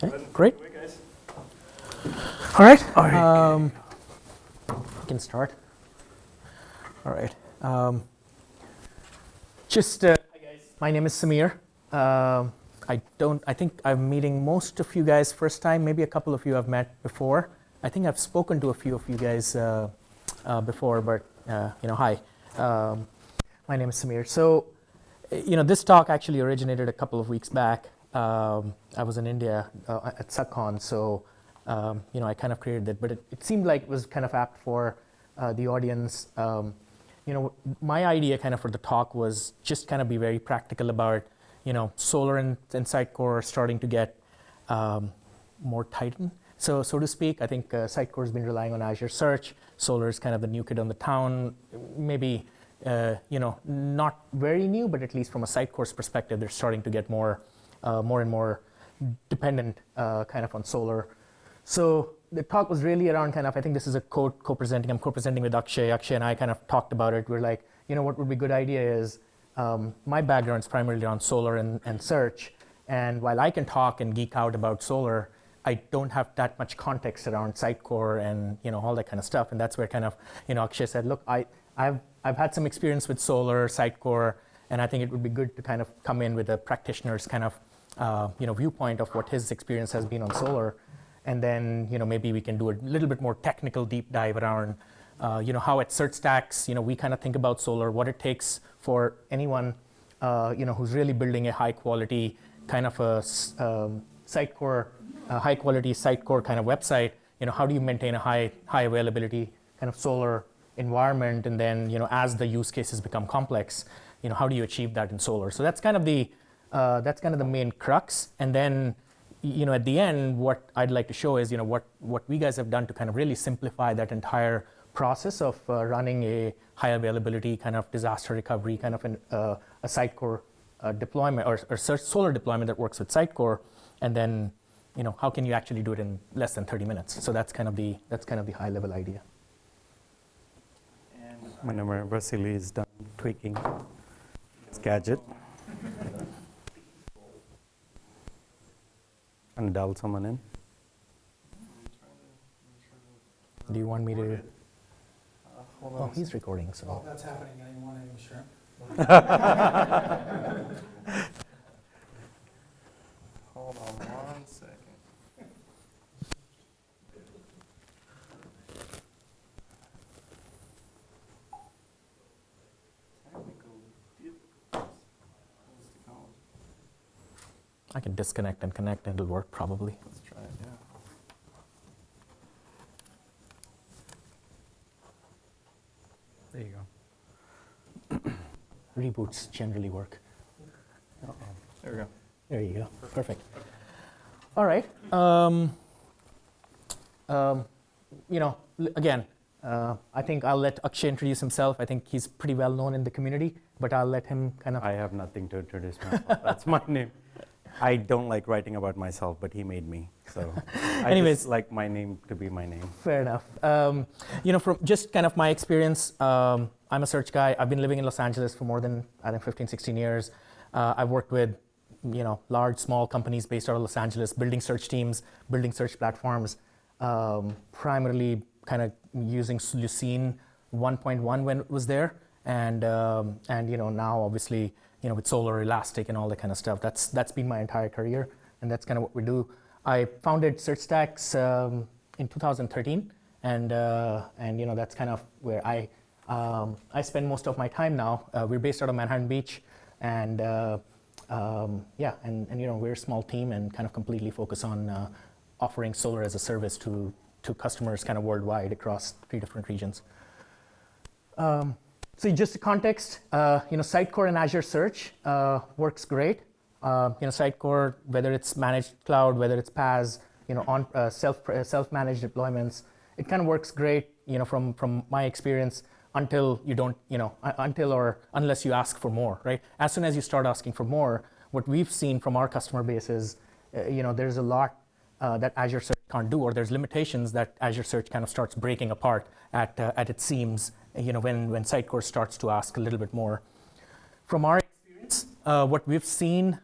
Okay, great. All right. We can start. All right. Hi guys. My name is Samir. I think I'm meeting most of you guys first time. Maybe a couple of you I've met before. I think I've spoken to a few of you guys before, but hi. My name is Samir. So, this talk actually originated a couple of weeks back. I was in India at SuGCon, so I kind of created that, but it seemed like it was kind of apt for the audience. My idea kind of for the talk was just kind of be very practical about, Solr and Sitecore starting to get more tightened. So to speak, I think Sitecore has been relying on Azure Search. Solr is kind of the new kid on the town. Maybe, not very new, but at least from a Sitecore's perspective, they're starting to get more and more dependent kind of on Solr. So the talk was really around kind of, I think this is a co-presenting. I'm co-presenting with Akshay. Akshay and I kind of talked about it. We're like, what would be a good idea is, my background is primarily on Solr and search. And while I can talk and geek out about Solr, I don't have that much context around Sitecore and all that kind of stuff. And that's where kind of, Akshay said, look, I've had some experience with Solr, Sitecore, and I think it would be good to kind of come in with a practitioner's kind of viewpoint of what his experience has been on Solr. And then maybe we can do a little bit more technical deep dive around how at SearchStax we kind of think about Solr, what it takes for anyone who's really building a high quality kind of a Sitecore, high quality Sitecore kind of website. How do you maintain a high availability kind of Solr environment, and then as the use cases become complex, how do you achieve that in Solr? So that's kind of the main crux. And then at the end, what I'd like to show is what we guys have done to kind of really simplify that entire process of running a high availability kind of disaster recovery kind of a Sitecore deployment or Solr deployment that works with Sitecore, and then how can you actually do it in less than 30 minutes? So that's kind of the high level idea. And whenever Vasiliy is done tweaking his gadget, and dial someone in. Do you want me to? Hold on. Oh, he's recording, so. While that's happening, I want to share. Hold on 1 second. Technical difficulties. I can disconnect and connect, and it'll work probably. Let's try it, yeah. There you go. Reboots generally work. Uh-oh. There we go. There you go. Perfect. All right. Again, I think I'll let Akshay introduce himself. I think he's pretty well known in the community, but I'll let him kind of. I have nothing to introduce myself. That's my name. I don't like writing about myself, but he made me. So I just like my name to be my name. Fair enough. From just kind of my experience, I'm a search guy. I've been living in Los Angeles for more than, I think, 15, 16 years. I've worked with, large, small companies based out of Los Angeles, building search teams, building search platforms, primarily kind of using Lucene 1.1 when it was there. And now obviously, with Solr, Elastic, and all that kind of stuff. That's been my entire career, and that's kind of what we do. I founded SearchStax in 2013, and that's kind of where I spend most of my time now. We're based out of Manhattan Beach, and we're a small team and kind of completely focus on offering Solr as a service to customers kind of worldwide across 3 different regions. So just the context, Sitecore and Azure Search works great. Sitecore, whether it's managed cloud, whether it's PaaS, on self-managed deployments, it kind of works great, from my experience until you don't, unless you ask for more, right? As soon as you start asking for more, what we've seen from our customer base is, there's a lot that Azure Search can't do, or there's limitations that Azure Search kind of starts breaking apart at its seams, when Sitecore starts to ask a little bit more. From our experience, what we've seen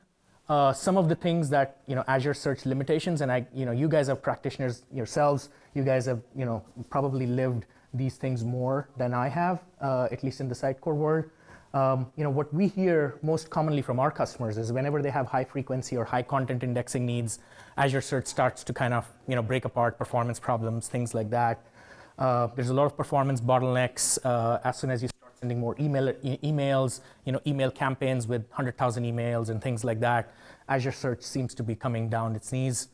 Some of the things that Azure Search limitations, and you guys are practitioners yourselves. You guys have probably lived these things more than I have, at least in the Sitecore world. What we hear most commonly from our customers is whenever they have high frequency or high content indexing needs, Azure Search starts to kind of break apart, performance problems, things like that. There's a lot of performance bottlenecks as soon as you start sending more emails, email campaigns with 100,000 emails and things like that. Azure Search seems to be coming down its knees.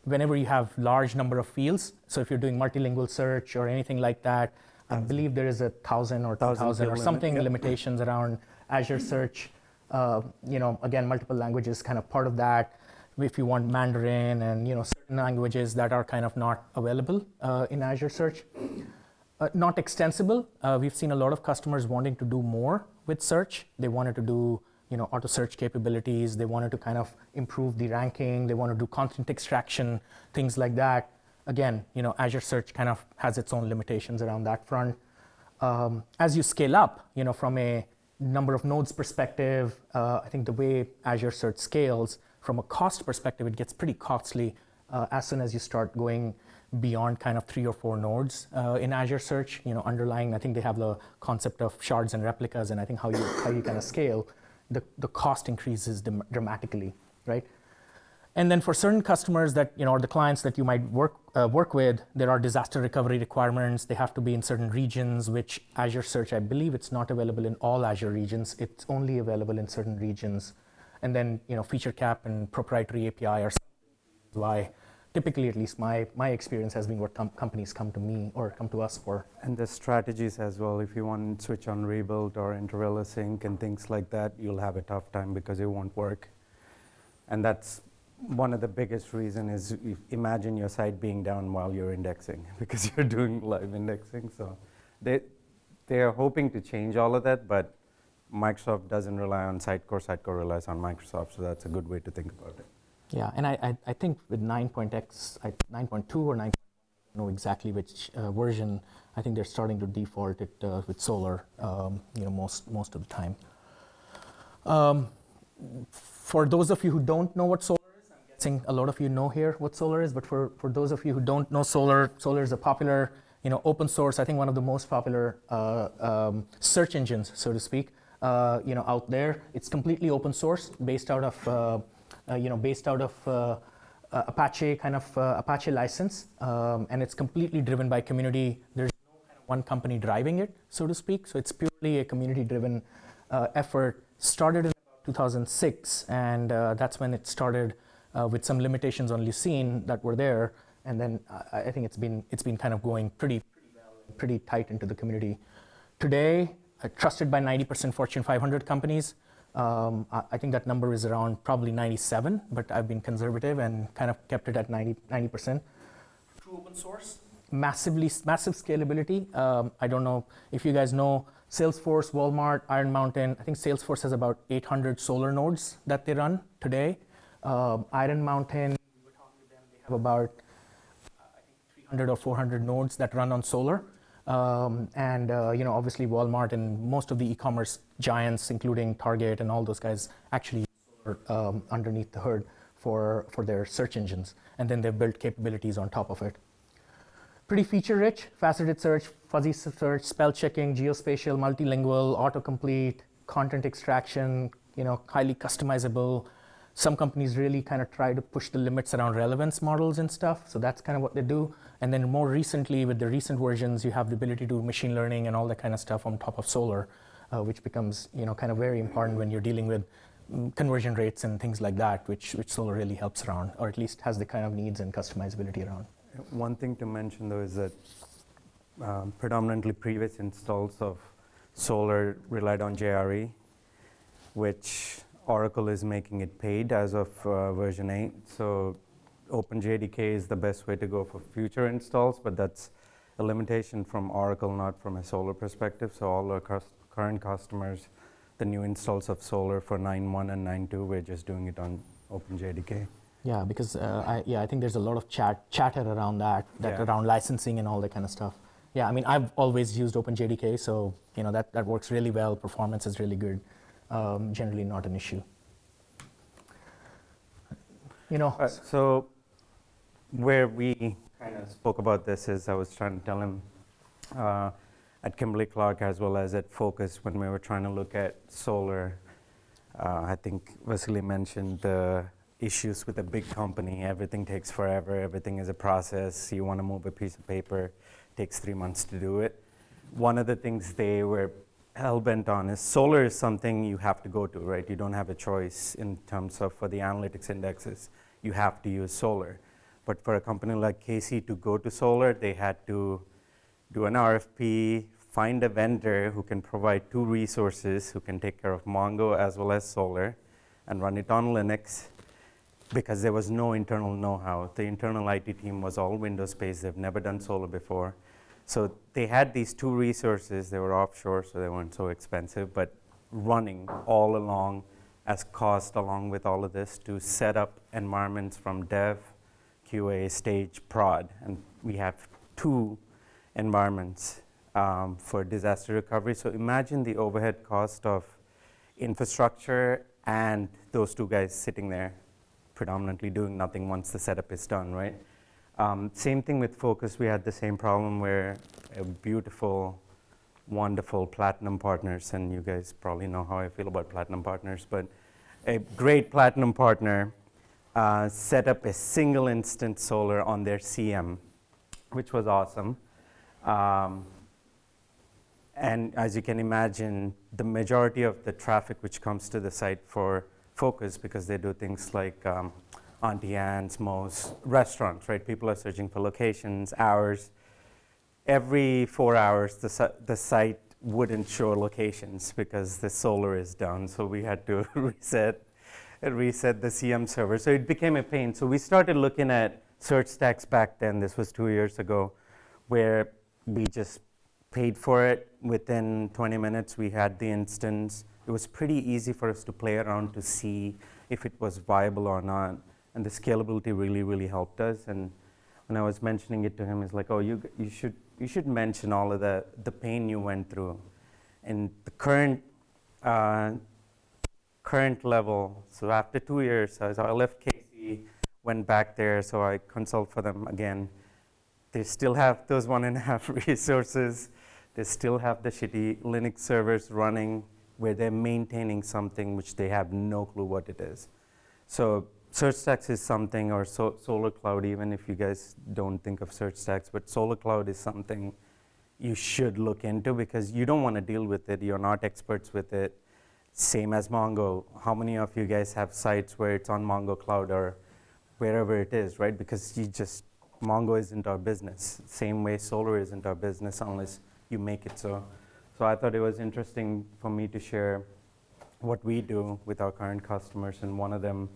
Whenever you have large number of fields, so if you're doing multilingual search or anything like that, I believe there is 1,000 or 2,000 or something limitations around Azure Search. Again, multiple languages kind of part of that. If you want Mandarin and certain languages that are kind of not available in Azure Search. Not extensible. We've seen a lot of customers wanting to do more with search. They wanted to do auto search capabilities. They wanted to kind of improve the ranking. They want to do content extraction, things like that. Again, Azure Search kind of has its own limitations around that front. As you scale up, from a number of nodes perspective, I think the way Azure Search scales, from a cost perspective, it gets pretty costly as soon as you start going beyond kind of 3 or 4 nodes in Azure Search. Underlying, I think they have the concept of shards and replicas, and I think how you kind of scale, the cost increases dramatically, right? And then for certain customers that, or the clients that you might work with, there are disaster recovery requirements. They have to be in certain regions, which Azure Search, I believe it's not available in all Azure regions. It's only available in certain regions. And then, feature cap and proprietary API are why typically, at least my experience has been what companies come to me or come to us for. And the strategies as well. If you want to switch on rebuild or interval async and things like that, you'll have a tough time because it won't work. And that's one of the biggest reasons is imagine your site being down while you're indexing because you're doing live indexing. So they're hoping to change all of that, but Microsoft doesn't rely on Sitecore. Sitecore relies on Microsoft, so that's a good way to think about it. Yeah, and I think with 9.x, 9.2 or 9.1, I don't know exactly which version. I think they're starting to default it with Solr, most of the time. For those of you who don't know what Solr is, I'm guessing a lot of you know here what Solr is, but for those of you who don't know Solr, Solr is a popular, open source, I think one of the most popular search engines, so to speak, out there. It's completely open source, based out of Apache Apache license, and it's completely driven by community. There's no kind of one company driving it, so to speak. So it's purely a community-driven effort. Started in about 2006, and that's when it started with some limitations on Lucene that were there. And then I think it's been kind of going pretty well, pretty tight into the community. Today, trusted by 90% Fortune 500 companies. I think that number is around probably 97, but I've been conservative and kind of kept it at 90%. True open source, massive scalability. I don't know if you guys know Salesforce, Walmart, Iron Mountain. I think Salesforce has about 800 Solr nodes that they run today. Iron Mountain, we were talking to them, they have about I think 300 or 400 nodes that run on Solr. Obviously Walmart and most of the e-commerce giants, including Target and all those guys, actually use Solr underneath the hood for their search engines. And then they've built capabilities on top of it. Pretty feature-rich, faceted search, fuzzy search, spell checking, geospatial, multilingual, autocomplete, content extraction, highly customizable. Some companies really kind of try to push the limits around relevance models and stuff. So that's kind of what they do. And then more recently, with the recent versions, you have the ability to do machine learning and all that kind of stuff on top of Solr, which becomes kind of very important when you're dealing with conversion rates and things like that, which Solr really helps around, or at least has the kind of needs and customizability around. One thing to mention, though, is that predominantly previous installs of Solr relied on JRE, which Oracle is making it paid as of version 8. So OpenJDK is the best way to go for future installs, but that's a limitation from Oracle, not from a Solr perspective. So all our current customers, the new installs of Solr for 9.1 and 9.2, we're just doing it on OpenJDK. Yeah, because I think there's a lot of chatter around that around licensing and all that kind of stuff. Yeah, I mean, I've always used OpenJDK, so that works really well. Performance is really good. Generally not an issue. So where we kind of spoke about this is I was trying to tell him at Kimberly-Clark as well as at Focus when we were trying to look at solar. I think Vasiliy mentioned the issues with a big company. Everything takes forever. Everything is a process. You want to move a piece of paper, it takes 3 months to do it. One of the things they were hell-bent on is solar is something you have to go to, right? You don't have a choice in terms of for the analytics indexes. You have to use solar. But for a company like KC to go to solar, they had to do an RFP, find a vendor who can provide 2 resources, who can take care of Mongo as well as solar, and run it on Linux, because there was no internal know-how. The internal IT team was all Windows-based. They've never done solar before. So they had these 2 resources. They were offshore, so they weren't so expensive, but running all along as cost along with all of this to set up environments from dev, QA, stage, prod. And we have 2 environments for disaster recovery. So imagine the overhead cost of infrastructure and those 2 guys sitting there predominantly doing nothing once the setup is done, right? Same thing with Focus. We had the same problem where a beautiful, wonderful platinum partners, and you guys probably know how I feel about platinum partners, but a great platinum partner set up a single instance solar on their CM, which was awesome. And as you can imagine, the majority of the traffic which comes to the site for Focus, because they do things like Auntie Anne's, Moe's, restaurants, right? People are searching for locations, hours. Every 4 hours, the site wouldn't show locations because the solar is down. So we had to reset the CM server. So it became a pain. So we started looking at SearchStax back then. This was 2 years ago, where we just paid for it. Within 20 minutes, we had the instance. It was pretty easy for us to play around to see if it was viable or not. And the scalability really, really helped us. And when I was mentioning it to him, he's like, oh, you should mention all of the pain you went through. And the current level, so after 2 years, I left KC, went back there, so I consult for them again. They still have those 1.5 resources. They still have the shitty Linux servers running where they're maintaining something which they have no clue what it is. So SearchStax is something, or SolarCloud, even if you guys don't think of SearchStax, but SolarCloud is something you should look into because you don't want to deal with it. You're not experts with it. Same as Mongo. How many of you guys have sites where it's on Mongo Cloud or wherever it is, right? Because Mongo isn't our business. Same way Solar isn't our business unless you make it so. So I thought it was interesting for me to share what we do with our current customers, and one of them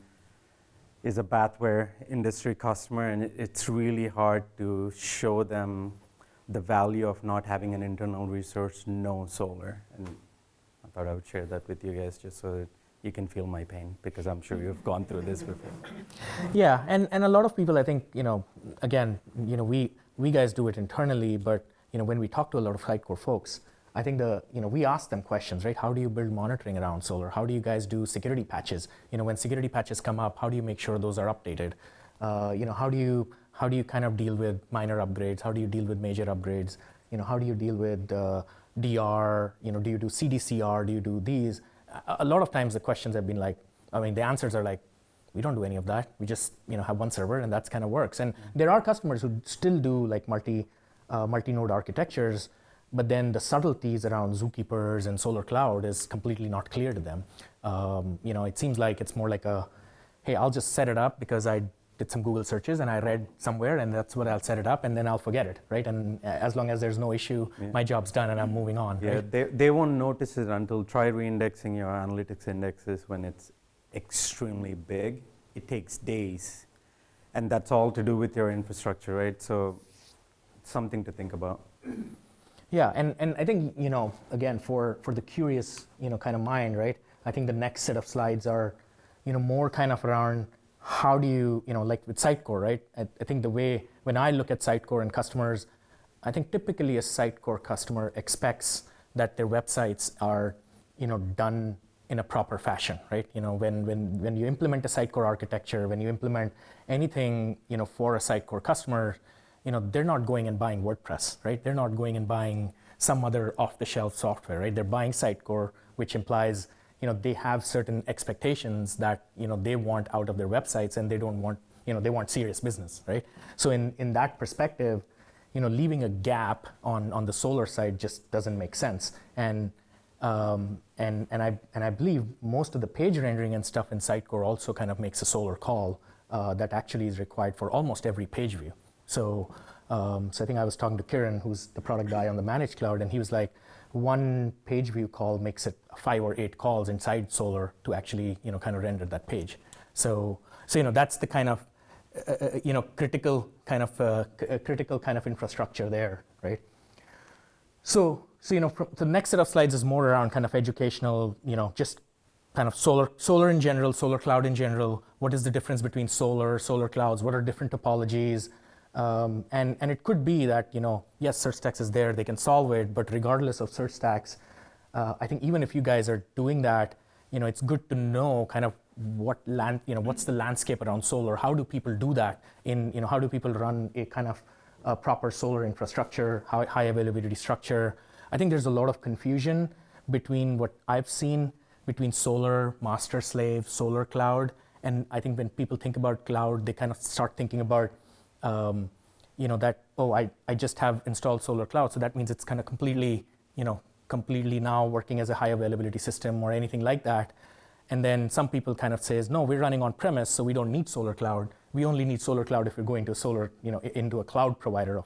is a bathware industry customer, and it's really hard to show them the value of not having an internal resource, no solar. And I thought I would share that with you guys just so that you can feel my pain, because I'm sure you've gone through this before. Yeah, and a lot of people, I think, again, we guys do it internally, but when we talk to a lot of Sitecore folks, I think we ask them questions, right? How do you build monitoring around solar? How do you guys do security patches? When security patches come up, how do you make sure those are updated? How do you kind of deal with minor upgrades? How do you deal with major upgrades? How do you deal with DR? Do you do CDCR? Do you do these? A lot of times the questions have been like, the answers are like, we don't do any of that. We just have one server and that's kind of works. And there are customers who still do like multi-node architectures, but then the subtleties around Zookeepers and SolarCloud is completely not clear to them. It seems like it's more like hey, I'll just set it up because I did some Google searches and I read somewhere and that's what I'll set it up and then I'll forget it, right? And as long as there's no issue, my job's done and I'm moving on. Yeah, right? They won't notice it until try re-indexing your analytics indexes when it's extremely big. It takes days. And that's all to do with your infrastructure, right? So something to think about. Yeah, and I think, again, for the curious, kind of mind, right? I think the next set of slides are, more kind of around how do you, like with Sitecore, right? I think the way, when I look at Sitecore and customers, I think typically a Sitecore customer expects that their websites are, done in a proper fashion, right? When you implement a Sitecore architecture, when you implement anything, for a Sitecore customer, they're not going and buying WordPress, right? They're not going and buying some other off-the-shelf software, right? They're buying Sitecore, which implies, they have certain expectations that, they want out of their websites, and they don't want, they want serious business, right? So in that perspective, leaving a gap on the Solr side just doesn't make sense. And I believe most of the page rendering and stuff in Sitecore also kind of makes a Solr call that actually is required for almost every page view. So I think I was talking to Kiran, who's the product guy on the Managed Cloud, and he was like, one page view call makes it 5 or 8 calls inside Solr to actually, kind of render that page. So that's the kind of, critical kind of infrastructure there, right? So the next set of slides is more around kind of educational, just kind of Solr in general, SolarCloud in general. What is the difference between SolarClouds? What are different topologies? And it could be that, yes, SearchStax is there, they can solve it, but regardless of SearchStax, I think even if you guys are doing that, it's good to know kind of what's the landscape around Solr? How do people do that? How do people run a kind of proper Solr infrastructure, high availability structure? I think there's a lot of confusion between what I've seen between Solr, master slave, SolarCloud, and I think when people think about cloud, they kind of start thinking about that, I just have installed SolarCloud, so that means it's kind of completely now working as a high availability system or anything like that. And then some people kind of says, no, we're running on premise, so we don't need SolarCloud. We only need SolarCloud if we're going to into a cloud provider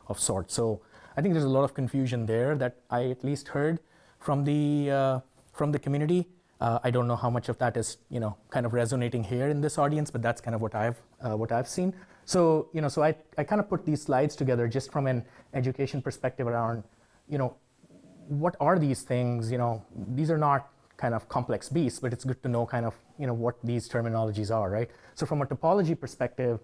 of sorts. So I think there's a lot of confusion there that I at least heard from the community. I don't know how much of that is kind of resonating here in this audience, but that's kind of what I've seen. So so I kind of put these slides together just from an education perspective around what are these things. These are not kind of complex beasts, but it's good to know kind of what these terminologies are, right? So from a topology perspective,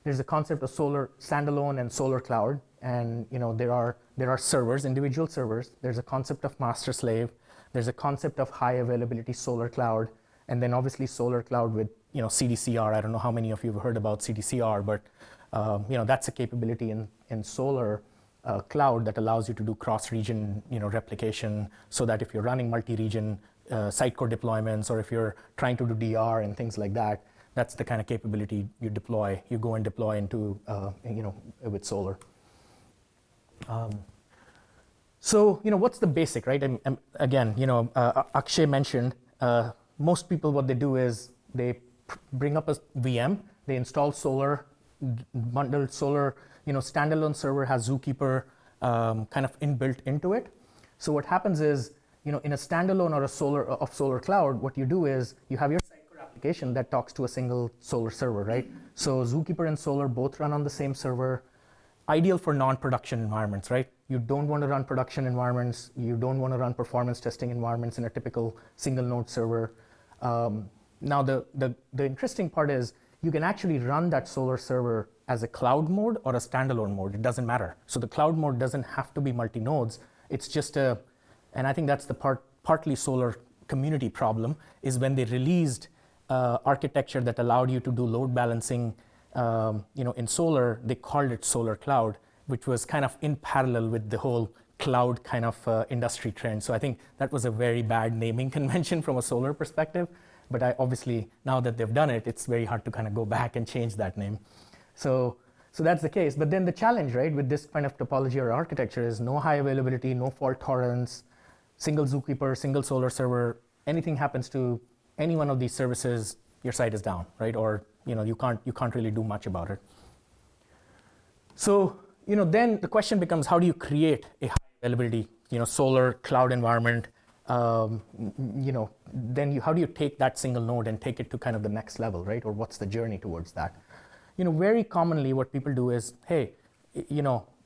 there's a concept of Solr standalone and SolarCloud, and there are servers, individual servers. There's a concept of master slave. There's a concept of high availability SolarCloud, and then obviously SolarCloud with CDCR. I don't know how many of you have heard about CDCR, but that's a capability in Solr cloud that allows you to do cross-region replication, so that if you're running multi-region Sitecore deployments, or if you're trying to do DR and things like that, that's the kind of capability you go and deploy into with Solr. So what's the basic, right? And again, Akshay mentioned most people, what they do is they bring up a VM, they install Solr, bundled Solr, standalone server has Zookeeper kind of inbuilt into it. So what happens is, in a standalone or a SolarCloud, what you do is you have your Sitecore application that talks to a single Solr server, right? So Zookeeper and Solr both run on the same server, ideal for non-production environments, right? You don't want to run production environments. You don't want to run performance testing environments in a typical single node server. Now the interesting part is you can actually run that Solr server as a cloud mode or a standalone mode. It doesn't matter. So the cloud mode doesn't have to be multi-nodes. It's just and I think that's the partly Solr community problem, is when they released architecture that allowed you to do load balancing in Solr, they called it SolarCloud, which was kind of in parallel with the whole cloud kind of industry trend. So I think that was a very bad naming convention from a Solr perspective. But obviously, now that they've done it, it's very hard to kind of go back and change that name. So that's the case. But then the challenge, right, with this kind of topology or architecture is no high availability, no fault tolerance, single Zookeeper, single Solr server. Anything happens to any one of these services, your site is down, right? Or you can't really do much about it. So then the question becomes, how do you create a high availability Solr cloud environment? Then how do you take that single node and take it to kind of the next level, right? Or what's the journey towards that? Very commonly what people do is, hey,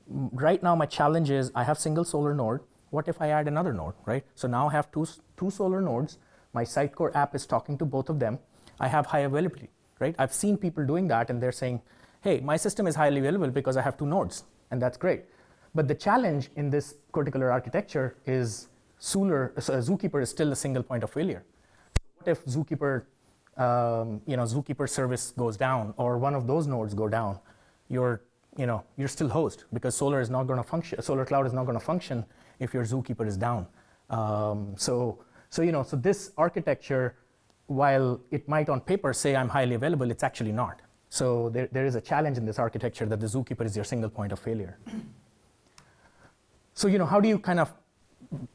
right now my challenge is I have single Solr node. What if I add another node, right? So now I have two Solr nodes. My Sitecore app is talking to both of them. I have high availability, right? I've seen people doing that, and they're saying, hey, my system is highly available because I have 2 nodes, and that's great. But the challenge in this particular architecture is Zookeeper is still a single point of failure. if Zookeeper, Zookeeper service goes down, or one of those nodes go down? You're still host, because Solar is not going to function. SolarCloud is not going to function if your Zookeeper is down. So this architecture, while it might on paper say I'm highly available, it's actually not. So there is a challenge in this architecture that the Zookeeper is your single point of failure. So how do you kind of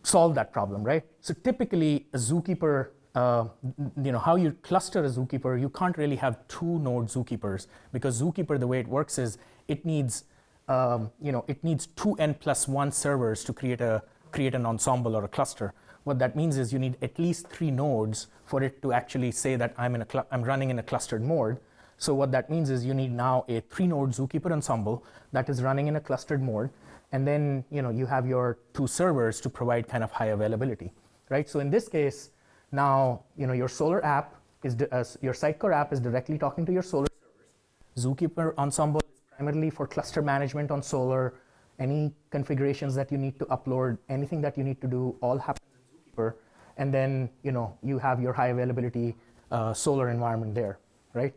solve that problem, right? So typically a Zookeeper, how you cluster a Zookeeper, you can't really have 2 node Zookeepers, because Zookeeper, the way it works is it needs 2n+1 servers to create an ensemble or a cluster. What that means is you need at least 3 nodes for it to actually say that I'm running in a clustered mode. So what that means is you need now a 3-node Zookeeper ensemble that is running in a clustered mode, and then you have your 2 servers to provide kind of high availability, right? So in this case, now your Solar app is your Sitecore app is directly talking to your Solar servers. Zookeeper ensemble is primarily for cluster management on Solar. Any configurations that you need to upload, anything that you need to do, all happens in Zookeeper, and then you have your high availability Solar environment there, right?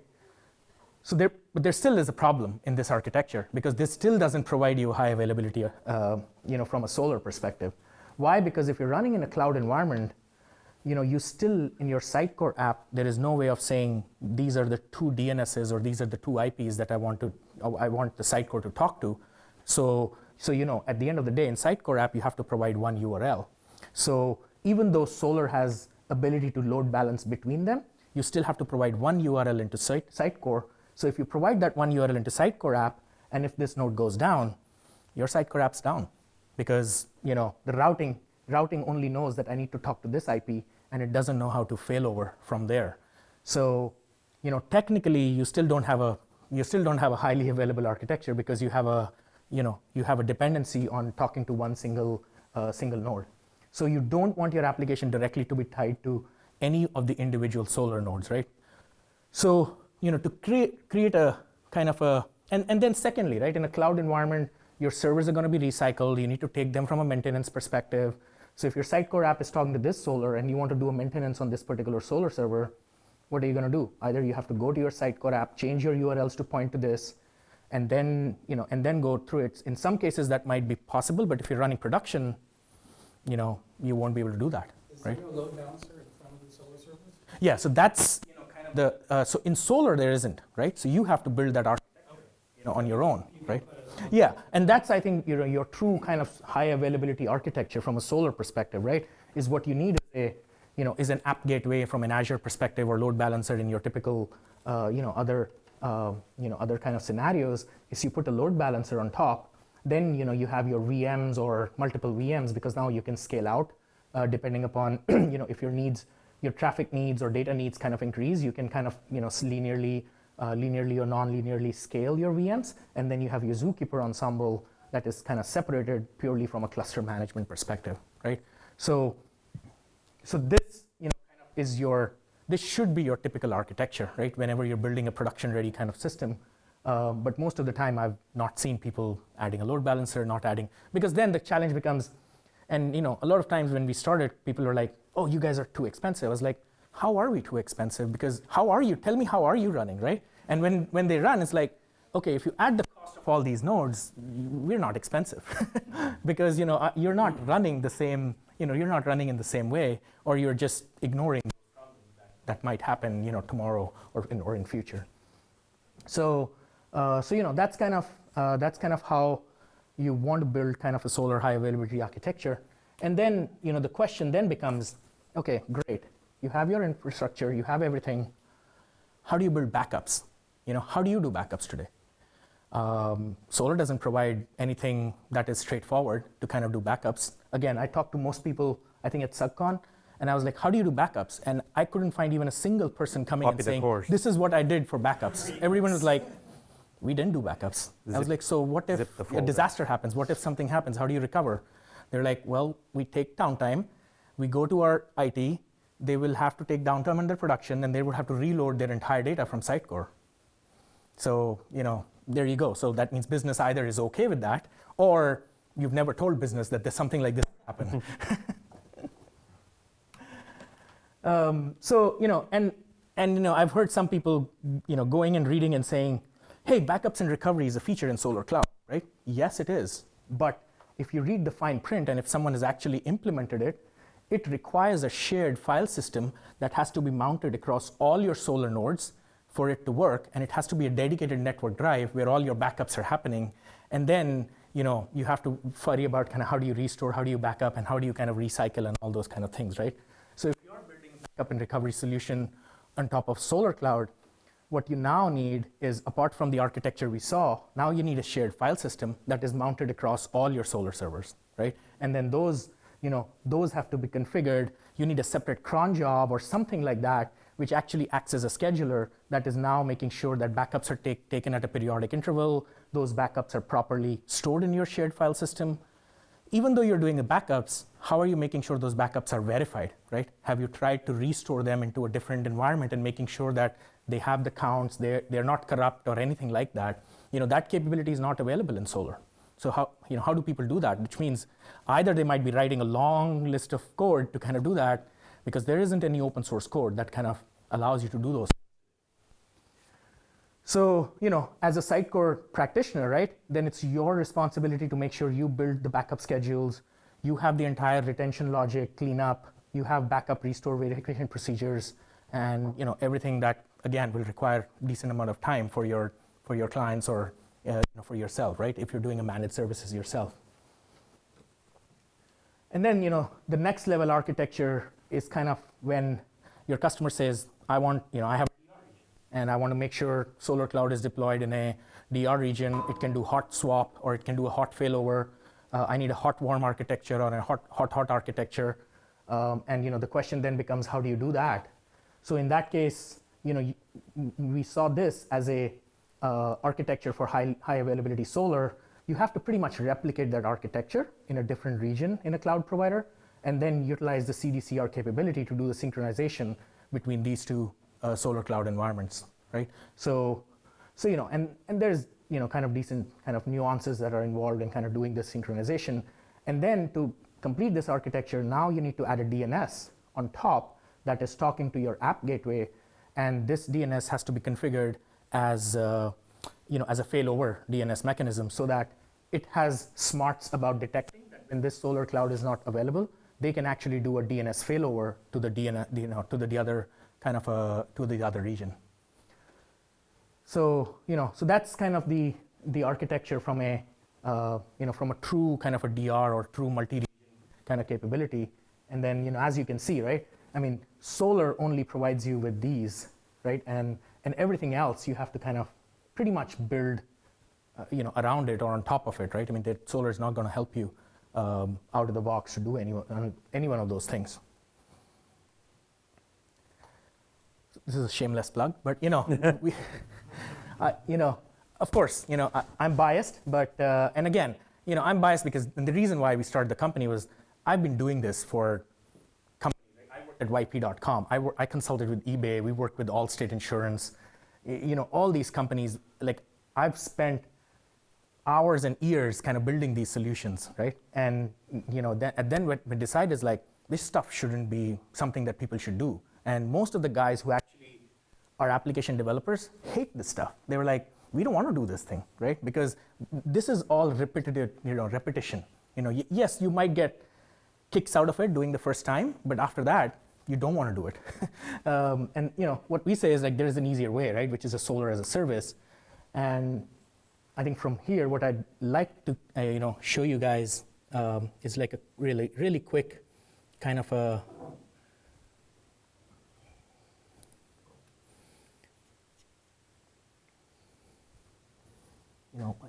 So but there still is a problem in this architecture, because this still doesn't provide you high availability, from a Solar perspective. Why? Because if you're running in a cloud environment, you still, in your Sitecore app, there is no way of saying these are the 2 DNSs or these are the 2 IPs that I want the Sitecore to talk to. So at the end of the day, in Sitecore app, you have to provide one URL. So even though Solar has ability to load balance between them, you still have to provide one URL into Sitecore. So if you provide that one URL into Sitecore app, and if this node goes down, your Sitecore app's down, because the routing only knows that I need to talk to this IP, and it doesn't know how to failover from there. So technically you still don't have a highly available architecture, because you have a dependency on talking to one single node. So you don't want your application directly to be tied to any of the individual Solar nodes, right? So to create a kind of a, and then secondly, right, in a cloud environment, your servers are going to be recycled. You need to take them from a maintenance perspective. So if your Sitecore app is talking to this Solar and you want to do a maintenance on this particular Solar server, what are you going to do? Either you have to go to your Sitecore app, change your URLs to point to this, and then go through it. In some cases that might be possible, but if you're running production, you won't be able to do that, right? Is there a load balancer in front of the Solar servers? Yeah, so that's kind of the so in Solar there isn't, right? So you have to build that architecture, on your own, right? Yeah, and that's, I think, your true kind of high availability architecture from a Solar perspective, right? Is what you need is an app gateway from an Azure perspective, or load balancer in your typical other kind of scenarios. Is you put a load balancer on top, then you have your VMs or multiple VMs, because now you can scale out depending upon if your traffic needs or data needs kind of increase, you can kind of linearly or non-linearly scale your VMs, and then you have your Zookeeper ensemble that is kind of separated purely from a cluster management perspective, right? So this this should be your typical architecture, right? Whenever you're building a production-ready kind of system. But most of the time, I've not seen people adding a load balancer, not adding, because then the challenge becomes, and a lot of times when we started, people were like, "Oh, you guys are too expensive." I was like, "How are we too expensive? Because tell me, how are you running, right?" And when they run, it's like, okay, if you add the cost of all these nodes, we're not expensive, because you're not running the same, you're not running in the same way, or you're just ignoring problems that might happen, tomorrow or in future. So that's kind of how you want to build kind of a Solar high availability architecture. And then the question then becomes, okay, great, you have your infrastructure, you have everything. How do you build backups? How do you do backups today? Solar doesn't provide anything that is straightforward to kind of do backups. Again, I talked to most people, I think at SUGCon, and I was like, how do you do backups? And I couldn't find even a single person coming and saying, this is what I did for backups. Everyone was like, we didn't do backups. I was like, so what if a disaster happens? What if something happens? How do you recover? They're like, well, we take downtime. We go to our IT. They will have to take downtime under production, and they would have to reload their entire data from Sitecore. So, there you go. So that means business either is okay with that, or you've never told business that there's something like this happen. So, I've heard some people, going and reading and saying, hey, backups and recovery is a feature in SolarCloud, right? Yes, it is. But if you read the fine print and if someone has actually implemented it, it requires a shared file system that has to be mounted across all your Solar nodes for it to work. And it has to be a dedicated network drive where all your backups are happening. And then, you have to worry about kind of how do you restore, how do you back up, and how do you kind of recycle and all those kind of things, right? So if you're building a backup and recovery solution on top of SolarCloud, what you now need is, apart from the architecture we saw, now you need a shared file system that is mounted across all your Solar servers, right? And then those have to be configured. You need a separate cron job or something like that, which actually acts as a scheduler that is now making sure that backups are taken at a periodic interval. Those backups are properly stored in your shared file system. Even though you're doing the backups, how are you making sure those backups are verified, right? Have you tried to restore them into a different environment and making sure that they have the counts, they're not corrupt or anything like that? That capability is not available in Solar. So how do people do that? Which means either they might be writing a long list of code to kind of do that, because there isn't any open source code that kind of allows you to do those. So, as a Sitecore practitioner, right, then it's your responsibility to make sure you build the backup schedules, you have the entire retention logic, cleanup, you have backup restore verification procedures, and everything that, again, will require a decent amount of time for your clients or for yourself, right, if you're doing a managed services yourself. And then, the next level architecture is kind of when your customer says, I have a DR region, and I want to make sure SolarCloud is deployed in a DR region. It can do hot swap, or it can do a hot failover. I need a hot-warm architecture or a hot-hot architecture. And the question then becomes, how do you do that? So in that case, we saw this as a architecture for high availability Solar. You have to pretty much replicate that architecture in a different region in a cloud provider, and then utilize the CDCR capability to do the synchronization between these two SolarCloud environments, right? So and there's kind of decent kind of nuances that are involved in kind of doing this synchronization. And then to complete this architecture, now you need to add a DNS on top that is talking to your app gateway, and this DNS has to be configured as as a failover DNS mechanism, so that it has smarts about detecting that when this SolarCloud is not available, they can actually do a DNS failover to the DNS, to the other kind of to the other region. So so that's kind of the architecture from a from a true kind of a DR or true multi-region kind of capability. And then as you can see, right? I mean, Solar only provides you with these, right? And everything else you have to kind of pretty much build around it or on top of it, right? I mean, Solar is not going to help you out of the box to do any one of those things. This is a shameless plug, but we, of course, I'm biased, but and again, I'm biased because the reason why we started the company was I've been doing this for companies. I worked at YP.com. I consulted with eBay. We worked with Allstate Insurance. All these companies. Like I've spent hours and years kind of building these solutions, right? And then what we decided is like this stuff shouldn't be something that people should do. And most of the guys who actually are application developers hate this stuff. They were like, we don't want to do this thing, right? Because this is all repetitive, repetition. Yes, you might get kicks out of it doing the first time, but after that, you don't want to do it. And what we say is like there is an easier way, right? Which is a Solar as a service. And I think from here, what I'd like to show you guys is like a really, really quick kind of a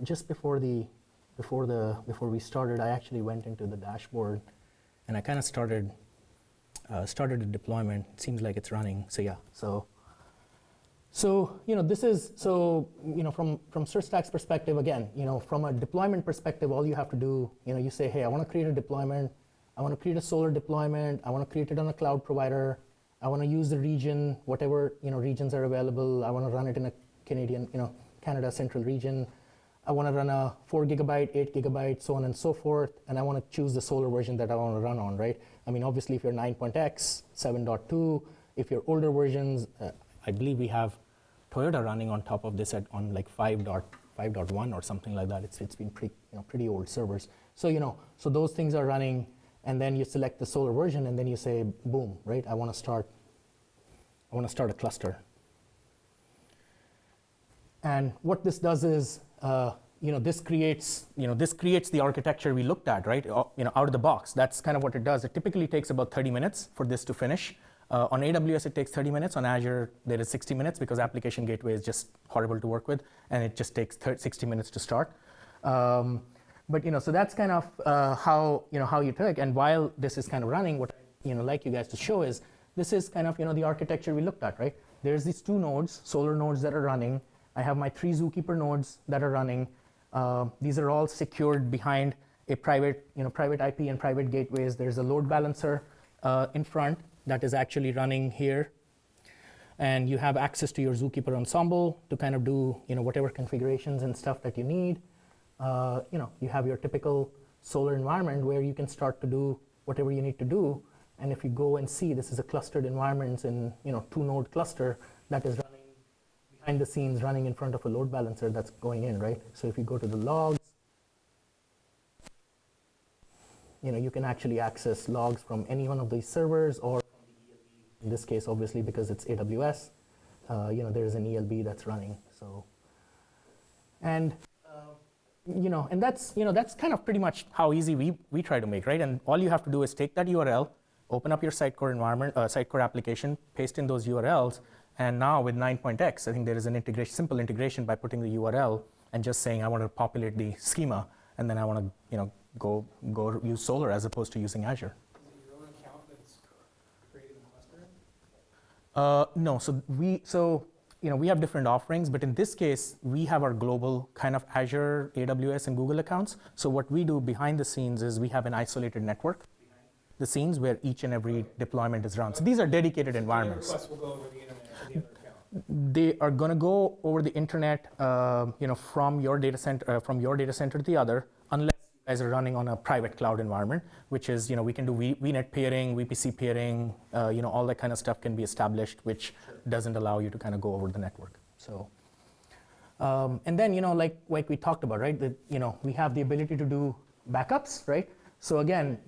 just before we started, I actually went into the dashboard, and I kind of started a deployment. It seems like it's running. So yeah. So this is from SearchStax perspective again. From a deployment perspective, all you have to do you say, hey, I want to create a deployment. I want to create a Solar deployment. I want to create it on a cloud provider. I want to use the region, whatever regions are available. I want to run it in a Canada central region. I want to run a 4 gigabyte, 8 gigabyte, so on and so forth, and I want to choose the Solr version that I want to run on, right? I mean, obviously, if you're 9.x, 7.2, if you're older versions, I believe we have Toyota running on top of this on like 5.1 or something like that. It's been pretty old servers. So so those things are running, and then you select the Solr version, and then you say, boom, right? I want to start a cluster. And what this does is, this creates the architecture we looked at, right? Out of the box. That's kind of what it does. It typically takes about 30 minutes for this to finish. On AWS, it takes 30 minutes. On Azure, there is 60 minutes because application gateway is just horrible to work with, and it just takes 60 minutes to start. But so that's kind of how you take. And while this is kind of running, what I like you guys to show is this is kind of the architecture we looked at, right? There's these 2 nodes, Solr nodes that are running. I have my 3 Zookeeper nodes that are running. These are all secured behind a private IP and private gateways. There's a load balancer in front that is actually running here. And you have access to your Zookeeper ensemble to kind of do whatever configurations and stuff that you need. You have your typical Solr environment where you can start to do whatever you need to do. And if you go and see, this is a clustered environment in 2-node cluster that is running behind the scenes, running in front of a load balancer that's going in, right? So if you go to the logs, you can actually access logs from any one of these servers or from the ELB. In this case, obviously, because it's AWS, there is an ELB that's running. So, and that's kind of pretty much how easy we try to make, right? And all you have to do is take that URL, open up your Sitecore environment, Sitecore application, paste in those URLs, and now with 9.x, I think there is an simple integration by putting the URL and just saying I want to populate the schema, and then I want to go use Solr as opposed to using Azure. Is it your own account that's creating the cluster? No, we have different offerings, but in this case, we have our global kind of Azure, AWS, and Google accounts. So what we do behind the scenes is we have an isolated network behind the scenes where each and every deployment is run. So these are dedicated environments. Requests will go over the internet to the other account. They are going to go over the internet, from your data center to the other, unless you guys are running on a private cloud environment, which is, we can do VNet peering, VPC peering, all that kind of stuff can be established, which doesn't allow you to kind of go over the network. So, and then, like we talked about, right? That, we have the ability to do backups, right? So again,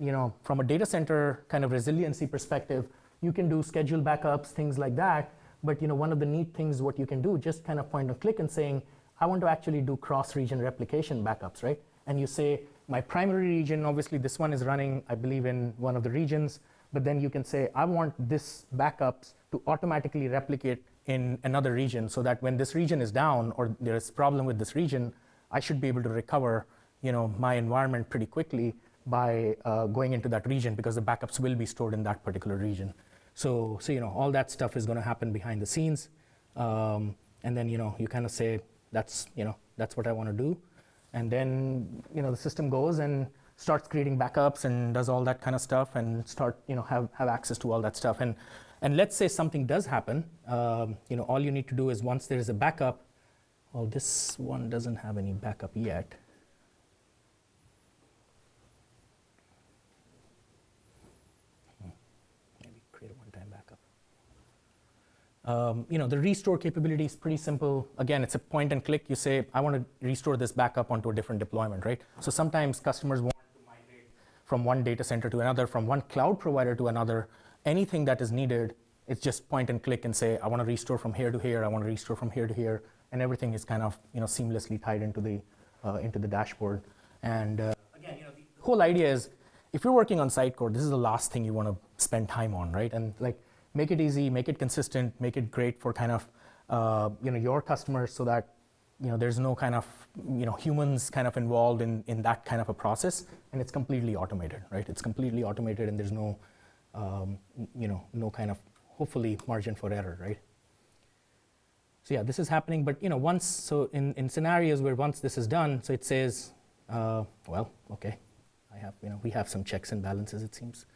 from a data center kind of resiliency perspective, you can do scheduled backups, things like that. But one of the neat things what you can do, just kind of point and click and saying, I want to actually do cross-region replication backups, right? And you say, my primary region, obviously this one is running, I believe, in one of the regions, but then you can say, I want this backups to automatically replicate in another region so that when this region is down or there is a problem with this region, I should be able to recover, my environment pretty quickly by going into that region because the backups will be stored in that particular region. So all that stuff is going to happen behind the scenes, and then you kind of say that's what I want to do, and then the system goes and starts creating backups and does all that kind of stuff and have access to all that stuff. And let's say something does happen, all you need to do is once there is a backup. Well, this one doesn't have any backup yet. The restore capability is pretty simple. Again, it's a point and click. You say, I want to restore this backup onto a different deployment, right? So sometimes customers want to migrate from one data center to another, from one cloud provider to another. Anything that is needed, it's just point and click and say, I want to restore from here to here. I want to restore from here to here, and everything is kind of seamlessly tied into the dashboard. And again, the whole idea is, if you're working on Sitecore, this is the last thing you want to spend time on, right? And make it easy, make it consistent, make it great for kind of your customers, so that there's no kind of humans kind of involved in that kind of a process, and it's completely automated, right? It's completely automated, and there's no no kind of, hopefully, margin for error, right? So yeah, this is happening, but in scenarios where once this is done, so it says, well, okay, we have some checks and balances, it seems.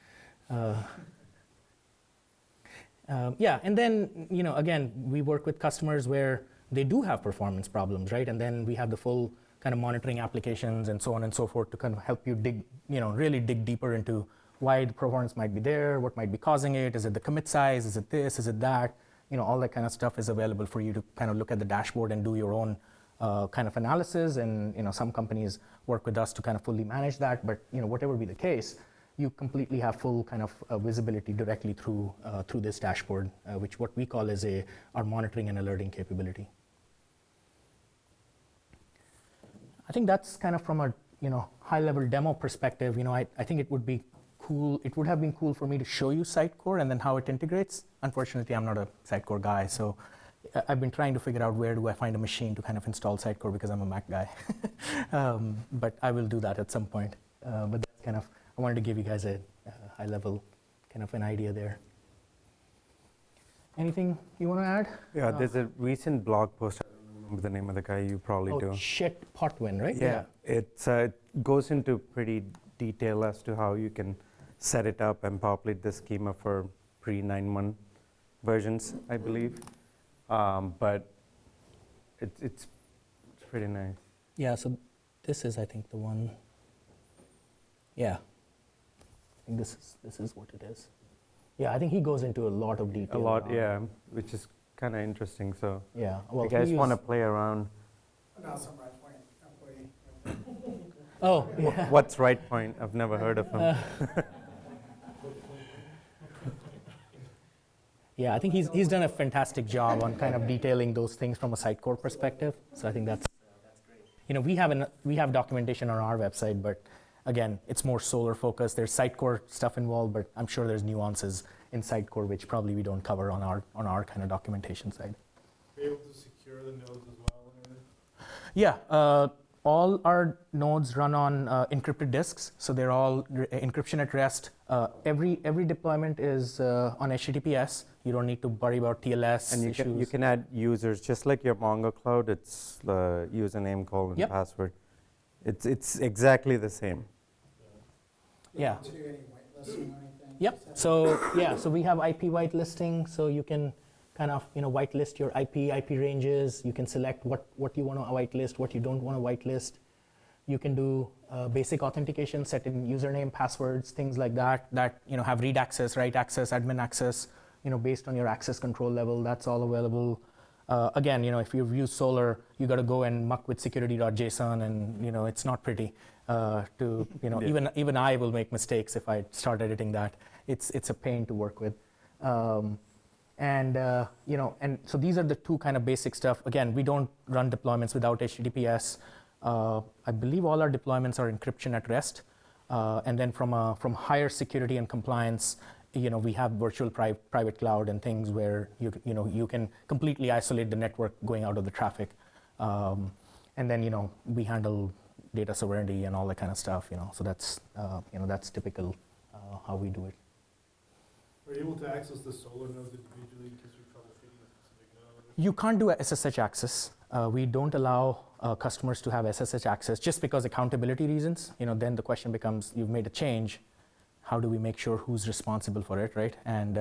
Yeah, and then again, we work with customers where they do have performance problems, right? And then we have the full kind of monitoring applications and so on and so forth to kind of help you dig, really dig deeper into why the performance might be there, what might be causing it, is it the commit size, is it this, is it that, all that kind of stuff is available for you to kind of look at the dashboard and do your own kind of analysis. And some companies work with us to kind of fully manage that, but whatever be the case, you completely have full kind of visibility directly through this dashboard, which what we call is our monitoring and alerting capability. I think that's kind of from a high-level demo perspective. I think it would be cool. It would have been cool for me to show you Sitecore and then how it integrates. Unfortunately, I'm not a Sitecore guy, so I've been trying to figure out where do I find a machine to kind of install Sitecore because I'm a Mac guy. But I will do that at some point. But that's kind of, I wanted to give you guys a high-level kind of an idea there. Anything you want to add? Yeah, there's a recent blog post. I don't remember the name of the guy. You probably do. Shit Potwin, right? Yeah. It goes into pretty detail as to how you can set it up and populate the schema for pre-9-month versions, I believe. But it's pretty nice. Yeah, so this is, I think, the one. Yeah, I think this is what it is. Yeah, I think he goes into a lot of detail. A lot, yeah, which is kind of interesting. So yeah, well, if you guys want to play around. Now some right point. Oh, yeah. What's Right Point? I've never heard of him. Yeah, I think he's done a fantastic job on kind of detailing those things from a Sitecore perspective. So I think that's great. We have documentation on our website, but again, it's more Solr focused. There's Sitecore stuff involved, but I'm sure there's nuances in Sitecore which probably we don't cover on our kind of documentation side. Are you able to secure the nodes as well? Yeah, all our nodes run on encrypted disks, so they're all encryption at rest. Every deployment is on HTTPS. You don't need to worry about TLS and issues. You can add users, just like your Mongo Cloud. It's the username, colon, Yep. password. It's exactly the same. Yeah. Do you do any whitelisting or anything? Yep. So we have IP whitelisting, so you can kind of whitelist your IP ranges. You can select what you want to whitelist, what you don't want to whitelist. You can do basic authentication, set in username, passwords, things like that. That have read access, write access, admin access. Based on your access control level, that's all available. Again, if you've used Solr, you got to go and muck with security.json, and it's not pretty. Yeah. Even I will make mistakes if I start editing that. It's a pain to work with. And so these are the two kind of basic stuff. Again, we don't run deployments without HTTPS. I believe all our deployments are encryption at rest. And then from higher security and compliance, we have virtual private cloud and things where you can completely isolate the network going out of the traffic. And then we handle data sovereignty and all that kind of stuff. So that's typical how we do it. Are you able to access the Solr nodes individually in case you're troubleshooting a specific node? You can't do a SSH access. We don't allow customers to have SSH access just because accountability reasons. Then the question becomes, you've made a change. How do we make sure who's responsible for it, right? And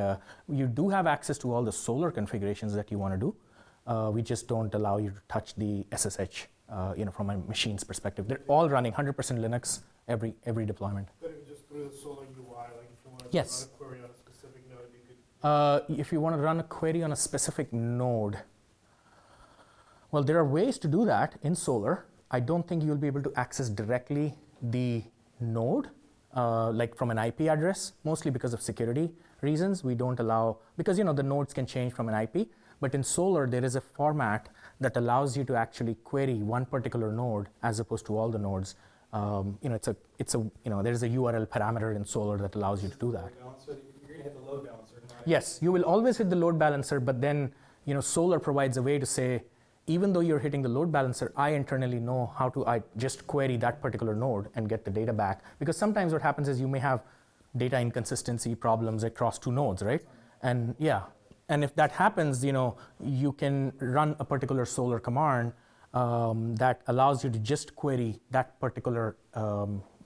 you do have access to all the Solr configurations that you want to do. We just don't allow you to touch the SSH, from a machine's perspective. They're all running 100% Linux every deployment. But just through the Solr UI, like if you wanted Yes. to run a query on a specific node, you could. If you want to run a query on a specific node, well, there are ways to do that in Solr. I don't think you'll be able to access directly the node, like from an IP address, mostly because of security reasons. We don't allow, because the nodes can change from an IP, but in Solr there is a format that allows you to actually query one particular node as opposed to all the nodes. There's a URL parameter in Solr that allows you to do that. So you're going to hit the load balancer. Yes, you will always hit the load balancer, but then Solr provides a way to say, even though you're hitting the load balancer, I internally know how to just query that particular node and get the data back. Because sometimes what happens is you may have data inconsistency problems across two nodes, right? And yeah, and if that happens, you can run a particular Solr command that allows you to just query that particular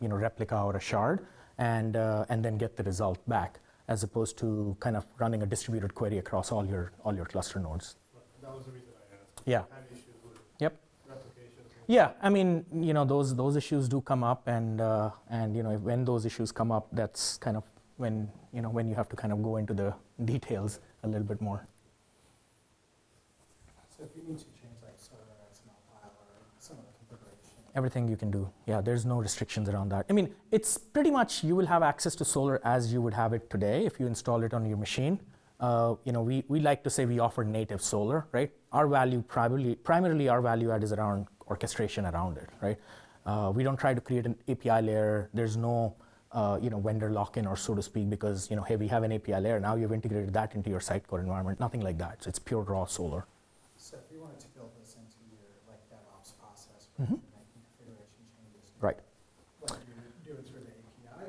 replica or a shard and then get the result back, as opposed to kind of running a distributed query across all your cluster nodes. That was the reason I asked. Yeah. I had issues with Yep. replication and Yeah, I mean, those issues do come up, and when those issues come up, that's kind of when you have to kind of go into the details a little bit more. So if you need to change like Solar XML file or some of the configuration. Everything you can do. Yeah, there's no restrictions around that. I mean, it's pretty much you will have access to Solr as you would have it today if you install it on your machine. We like to say we offer native Solr, right? Our value primarily our value add is around orchestration around it, right? We don't try to create an API layer. There's no vendor lock-in or so to speak because hey, we have an API layer now. You've integrated that into your Sitecore environment. Nothing like that. So it's pure raw Solr. So if you wanted to build this into your DevOps process for making configuration changes, Right. what you would do it through the API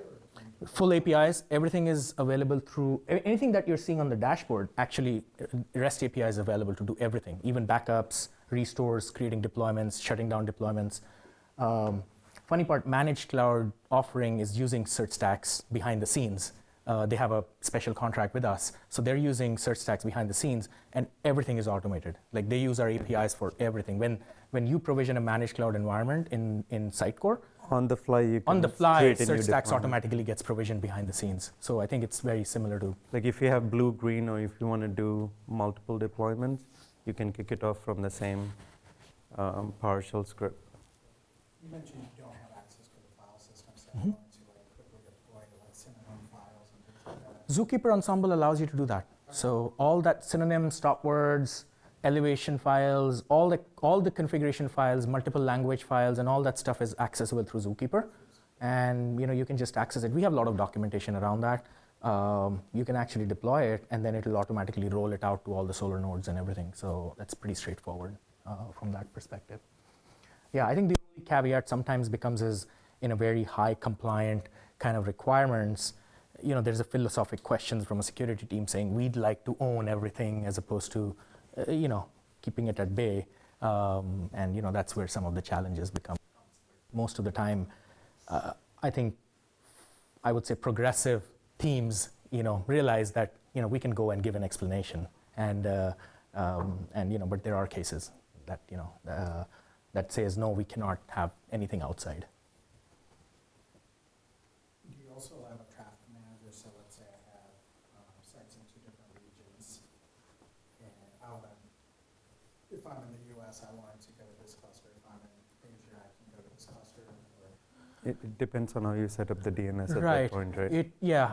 or Full APIs, everything is available through, anything that you're seeing on the dashboard, actually REST API is available to do everything, even backups, restores, creating deployments, shutting down deployments. Funny part, managed cloud offering is using SearchStax behind the scenes. They have a special contract with us. So they're using SearchStax behind the scenes and everything is automated. Like they use our APIs for everything. When you provision a managed cloud environment in Sitecore, On the fly, you can create a new SearchStax deployment. automatically gets provisioned behind the scenes. So I think it's very similar to. Like if you have blue, green, or if you want to do multiple deployments, you can kick it off from the same PowerShell script. you mentioned you don't have access to the file system, so you wanted to quickly deploy to synonym files and things like that. Zookeeper Ensemble allows you to do that. So all that synonym, stop words, elevation files, all the configuration files, multiple language files, and all that stuff is accessible through Zookeeper. And you can just access it. We have a lot of documentation around that. You can actually deploy it, and then it'll automatically roll it out to all the Solr nodes and everything. So that's pretty straightforward from that perspective. Yeah, I think the only caveat sometimes becomes is in a very high compliant kind of requirements, there's a philosophic questions from a security team saying we'd like to own everything as opposed to, keeping it at bay. And that's where some of the challenges become. Most of the time, I think I would say progressive teams, realize that, we can go and give an explanation. And but there are cases that, that says, no, we cannot have anything outside. Do you also have a traffic manager? So let's say I have sites in 2 different regions, and if I'm in the US, I want to go to this cluster. If I'm in Asia, I can go to this cluster. It depends on how you set up the DNS at Right. that point, right?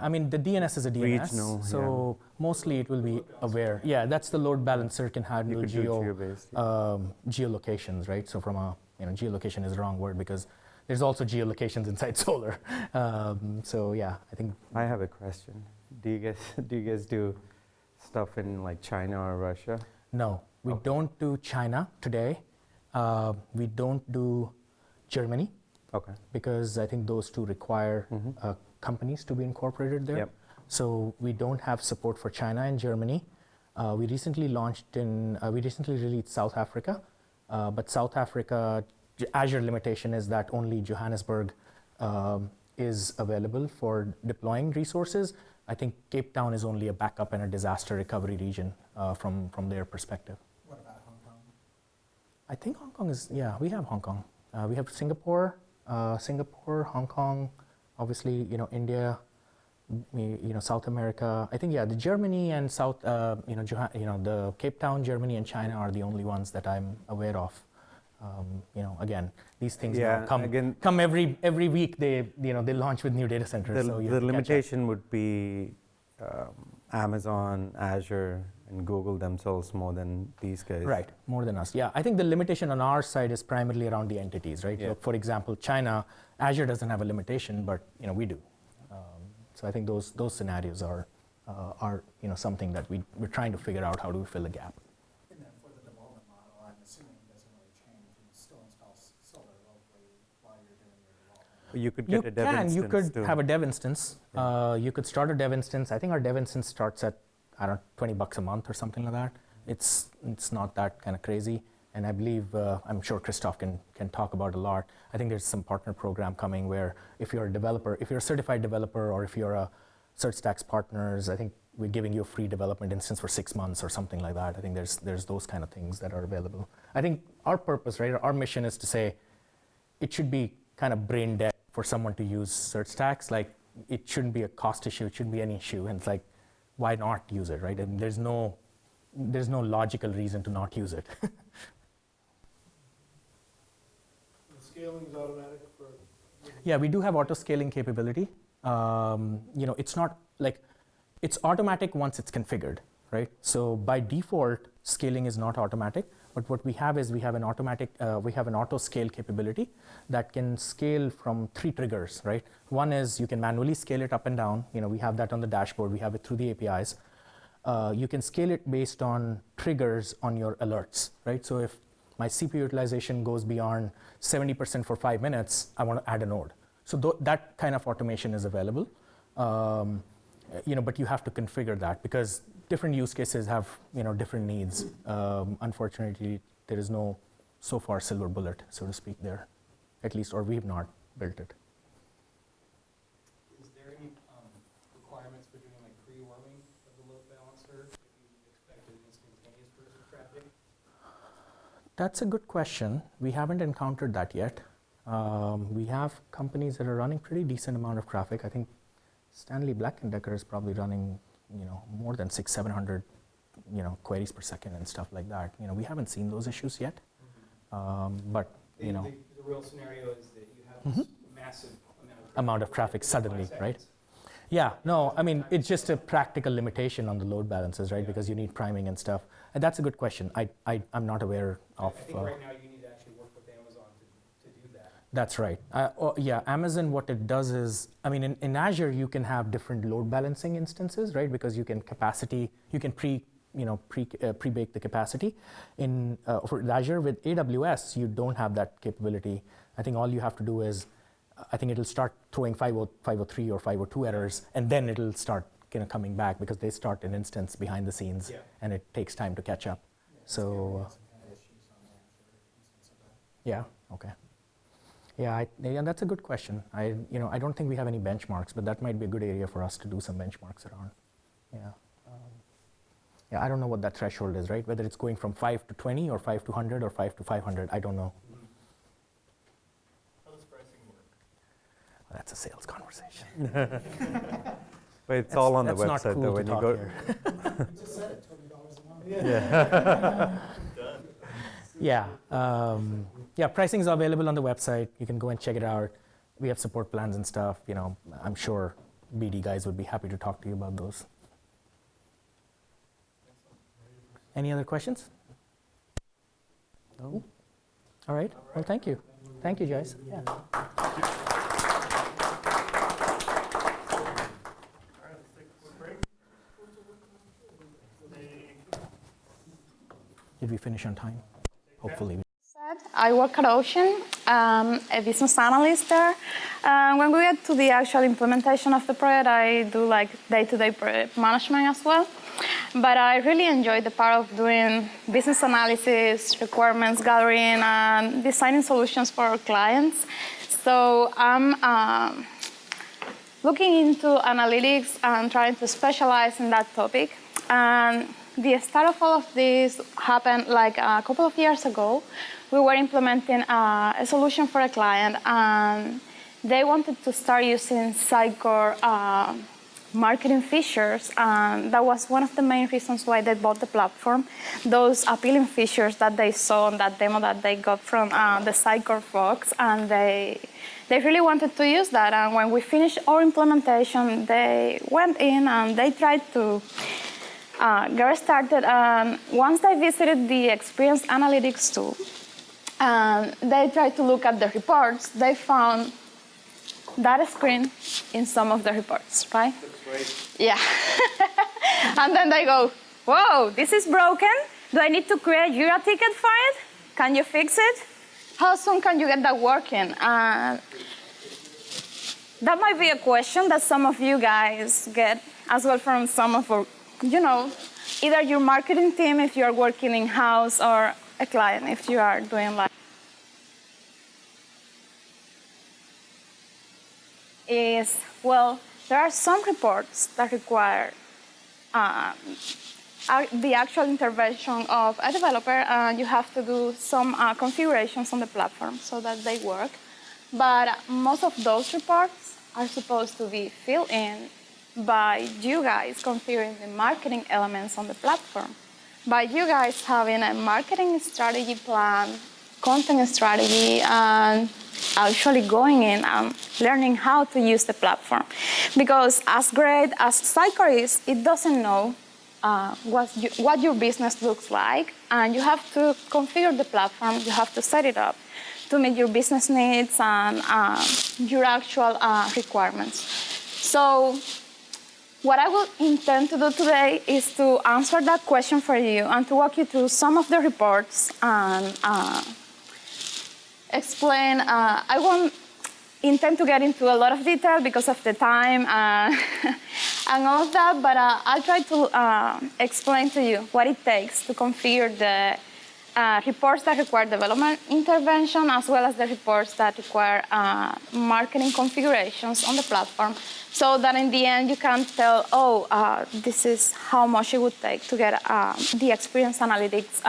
I mean, the DNS is a DNS. Regional, so mostly it will be aware. Yeah, that's the load balancer can You handle could do geo-based. geolocations, right? So from a, geolocation is the wrong word because there's also geolocations inside Solr. So yeah, I think. I have a question. Do you guys do stuff in like China or Russia? No, we Okay. don't do China today. We don't do Germany. Okay. Because I think those two require companies to be incorporated there. Yep. So we don't have support for China and Germany. We recently released South Africa, but South Africa, Azure limitation is that only Johannesburg is available for deploying resources. I think Cape Town is only a backup and a disaster recovery region from their perspective. What about Hong Kong? I think Hong Kong is, we have Hong Kong. We have Singapore, Hong Kong, obviously, India, South America. I think, the Germany and South, the Cape Town, Germany and China are the only ones that I'm aware of. Again, these things now come every week. They launch with new data centers. So The limitation would be Amazon, Azure, and Google themselves more than these guys. Right, more than us. Yeah, I think the limitation on our side is primarily around the entities, right? Yeah. So for example, China, Azure doesn't have a limitation, but we do. So I think those scenarios are something that we're trying to figure out how do we fill a gap. And then for the development model, I'm assuming it doesn't really change. You still install Solr locally while you're doing your development. You could get a dev instance You could too. have a dev instance. You could start a dev instance. I think our dev instance starts at, I don't know, $20 a month or something like that. It's not that kind of crazy. And I believe, I'm sure Christoph can talk about a lot. I think there's some partner program coming where if you're a developer, if you're a certified developer or if you're a SearchStax partners, I think we're giving you a free development instance for 6 months or something like that. I think there's those kind of things that are available. I think our purpose, right, our mission is to say it should be kind of brain dead for someone to use SearchStax. Like, it shouldn't be a cost issue, it shouldn't be an issue, and it's like, why not use it, right? And there's no logical reason to not use it. The scaling is automatic for? Yeah, we do have auto scaling capability. It's not like, it's automatic once it's configured, right? So by default, scaling is not automatic, but what we have is we have an auto scale capability that can scale from 3 triggers, right? One is you can manually scale it up and down. We have that on the dashboard. We have it through the APIs. You can scale it based on triggers on your alerts, right? So if my CPU utilization goes beyond 70% for 5 minutes, I want to add a node. So that kind of automation is available. But you have to configure that because different use cases have different needs. Unfortunately, there is no so far silver bullet, so to speak, there, at least, or we've not built it. Is there any requirements for doing like pre-warming of the load balancer if you expect an instantaneous burst of traffic? That's a good question. We haven't encountered that yet. We have companies that are running pretty decent amount of traffic. I think Stanley Black & Decker is probably running, more than 600-700, queries per second and stuff like that. We haven't seen those issues yet, but The real scenario is that you have this massive amount of traffic within suddenly, 5 right? seconds. Yeah, no, I mean, it's just a practical limitation on the load balances, right? Yeah. Because you need priming and stuff. And that's a good question. I'm not aware of. I think right now you need to actually work with Amazon to do that. That's right. Yeah, Amazon, what it does is, I mean, in Azure, you can have different load balancing instances, right? Because you can pre-bake the capacity. For Azure, with AWS, you don't have that capability. I think all you have to do is, I think it'll start throwing 503 or 502 errors, and then it'll start coming back because they start an instance behind the scenes, and it takes time to catch up. So, yeah, okay. Yeah, that's a good question. I don't think we have any benchmarks, but that might be a good area for us to do some benchmarks around. Yeah, I don't know what that threshold is, right? Whether it's going from 5 to 20 or 5 to 100 or 5 to 500, I don't know. How does pricing work? That's a sales conversation. But it's all on the That's not website cool though. to When you talk go, here. You just said it, $20 a month. Yeah, pricing is available on the website. You can go and check it out. We have support plans and stuff. I'm sure BD guys would be happy to talk to you about those. Any other questions? No? All right. Well, thank you. Thank you, guys. Yeah. All right, let's take a quick break. Did we finish on time? Hopefully. I work at Oshyn, a business analyst there. When we get to the actual implementation of the project, I do like day-to-day project management as well. But I really enjoy the part of doing business analysis, requirements gathering, and designing solutions for our clients. So I'm looking into analytics and trying to specialize in that topic. And the start of all of this happened like a couple of years ago. We were implementing a solution for a client, and they wanted to start using Sitecore marketing features, and that was one of the main reasons why they bought the platform. Those appealing features that they saw on that demo that they got from the Sitecore folks, and they really wanted to use that. And when we finished our implementation, they went in and they tried to get started. And once they visited the Experience Analytics tool, and they tried to look at the reports, they found that screen in some of the reports, right? Looks great. Yeah. And then they go, whoa, this is broken. Do I need to create a Jira ticket for it? Can you fix it? How soon can you get that working? That might be a question that some of you guys get as well from some of our, either your marketing team if you're working in-house or a client if you are doing like well, there are some reports that require the actual intervention of a developer, and you have to do some configurations on the platform so that they work. But most of those reports are supposed to be filled in by you guys configuring the marketing elements on the platform. By you guys having a marketing strategy plan, content strategy, and actually going in and learning how to use the platform. Because as great as Sitecore is, it doesn't know what your business looks like, and you have to configure the platform, you have to set it up to meet your business needs and your actual requirements. So what I will intend to do today is to answer that question for you and to walk you through some of the reports and explain. I won't intend to get into a lot of detail because of the time and all of that, but I'll try to explain to you what it takes to configure the reports that require development intervention, as well as the reports that require marketing configurations on the platform, so that in the end you can tell, this is how much it would take to get the experience analytics,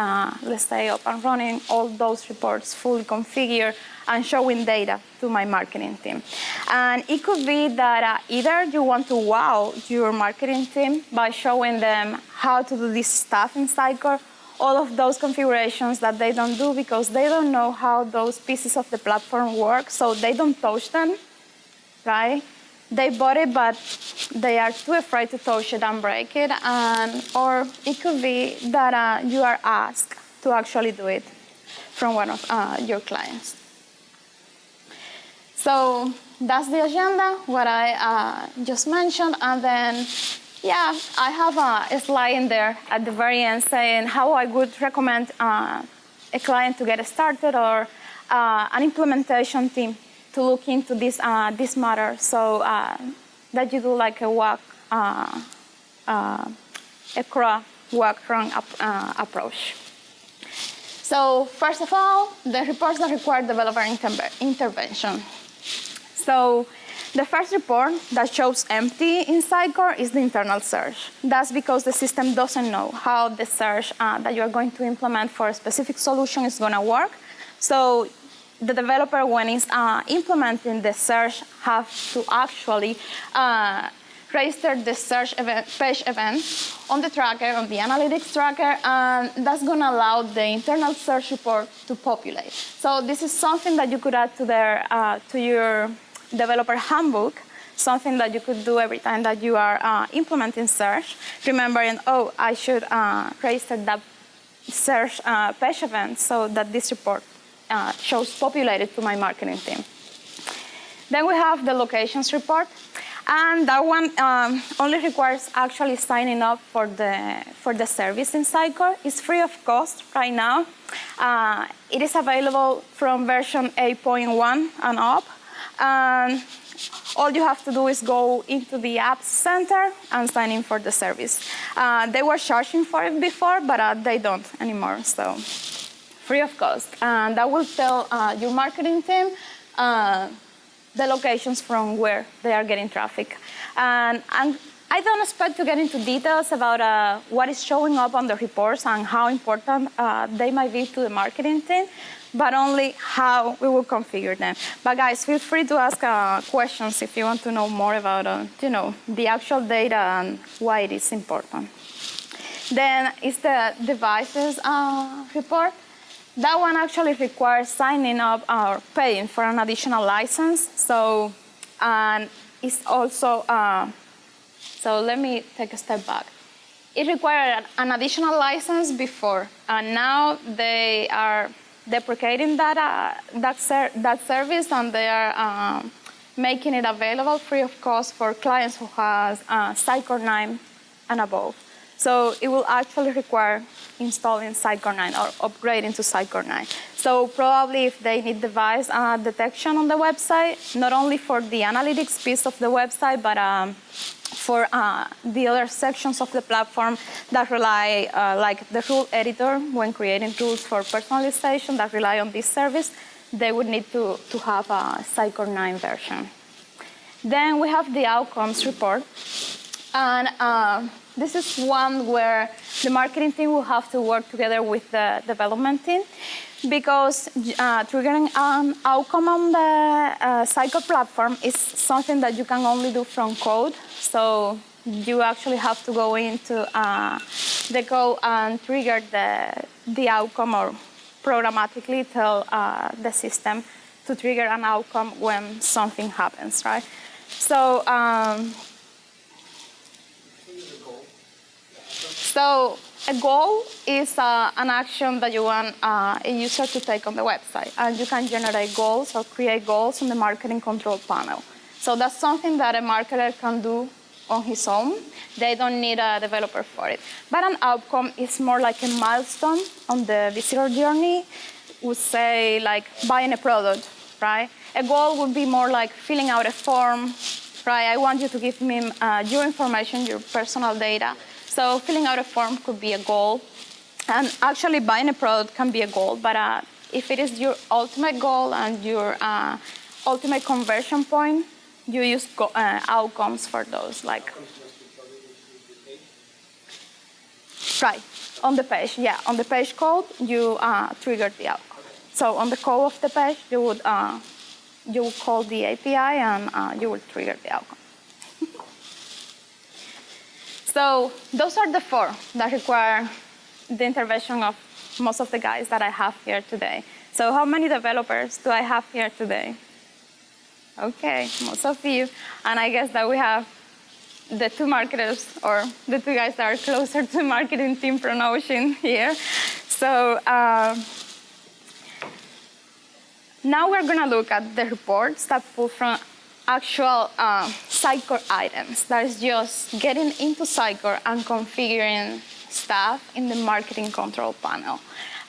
let's say, up and running, all those reports fully configured and showing data to my marketing team. And it could be that either you want to wow your marketing team by showing them how to do this stuff in Sitecore, all of those configurations that they don't do because they don't know how those pieces of the platform work, so they don't touch them, right? They bought it, but they are too afraid to touch it and break it. Or it could be that you are asked to actually do it from one of your clients. So that's the agenda, what I just mentioned. And then, yeah, I have a slide in there at the very end saying how I would recommend a client to get started or an implementation team to look into this matter, so that you do like a crawl, walk, run approach. So first of all, the reports that require developer intervention. So the first report that shows empty in Sitecore is the internal search. That's because the system doesn't know how the search that you are going to implement for a specific solution is going to work. So the developer, when he's implementing the search, have to actually register the search page event on the tracker, on the analytics tracker, and that's going to allow the internal search report to populate. So this is something that you could add to your developer handbook, something that you could do every time that you are implementing search, remembering, I should register that search page event so that this report shows populated to my marketing team. Then we have the locations report, and that one only requires actually signing up for the service in Sitecore. It's free of cost right now. It is available from version 8.1 and up. All you have to do is go into the Apps Center and sign in for the service. They were charging for it before, but they don't anymore. So free of cost. And that will tell your marketing team the locations from where they are getting traffic. And I don't expect to get into details about what is showing up on the reports and how important they might be to the marketing team, but only how we will configure them. But guys, feel free to ask questions if you want to know more about the actual data and why it is important. Then is the devices report. That one actually requires signing up or paying for an additional license. So, and it's also, so let me take a step back. It required an additional license before, and now they are deprecating that service, and they are making it available free of cost for clients who has Sitecore 9 and above. So it will actually require installing Sitecore 9 or upgrading to Sitecore 9. So probably if they need device detection on the website, not only for the analytics piece of the website, but for the other sections of the platform that rely, like the rule editor, when creating rules for personalization that rely on this service, they would need to have a Sitecore 9 version. Then we have the outcomes report. And this is one where the marketing team will have to work together with the development team, because triggering an outcome on the Sitecore platform is something that you can only do from code. So you actually have to go into the code and trigger the outcome, or programmatically tell the system to trigger an outcome when something happens, right? So, so a goal is an action that you want a user to take on the website. And you can generate goals or create goals on the marketing control panel. So that's something that a marketer can do on his own. They don't need a developer for it. But an outcome is more like a milestone on the visitor journey. We say like buying a product, right? A goal would be more like filling out a form, right? I want you to give me your information, your personal data. So filling out a form could be a goal. And actually buying a product can be a goal, but if it is your ultimate goal and your ultimate conversion point, you use outcomes for those, like. Right, on the page, yeah. On the page code, you trigger the outcome. So on the code of the page, you would call the API and you will trigger the outcome. So those are the 4 that require the intervention of most of the guys that I have here today. So how many developers do I have here today? Okay, most of you. And I guess that we have the 2 marketers, or the 2 guys that are closer to the marketing team from Oshyn here. So now we're going to look at the reports that pull from actual Sitecore items. That is just getting into Sitecore and configuring stuff in the marketing control panel.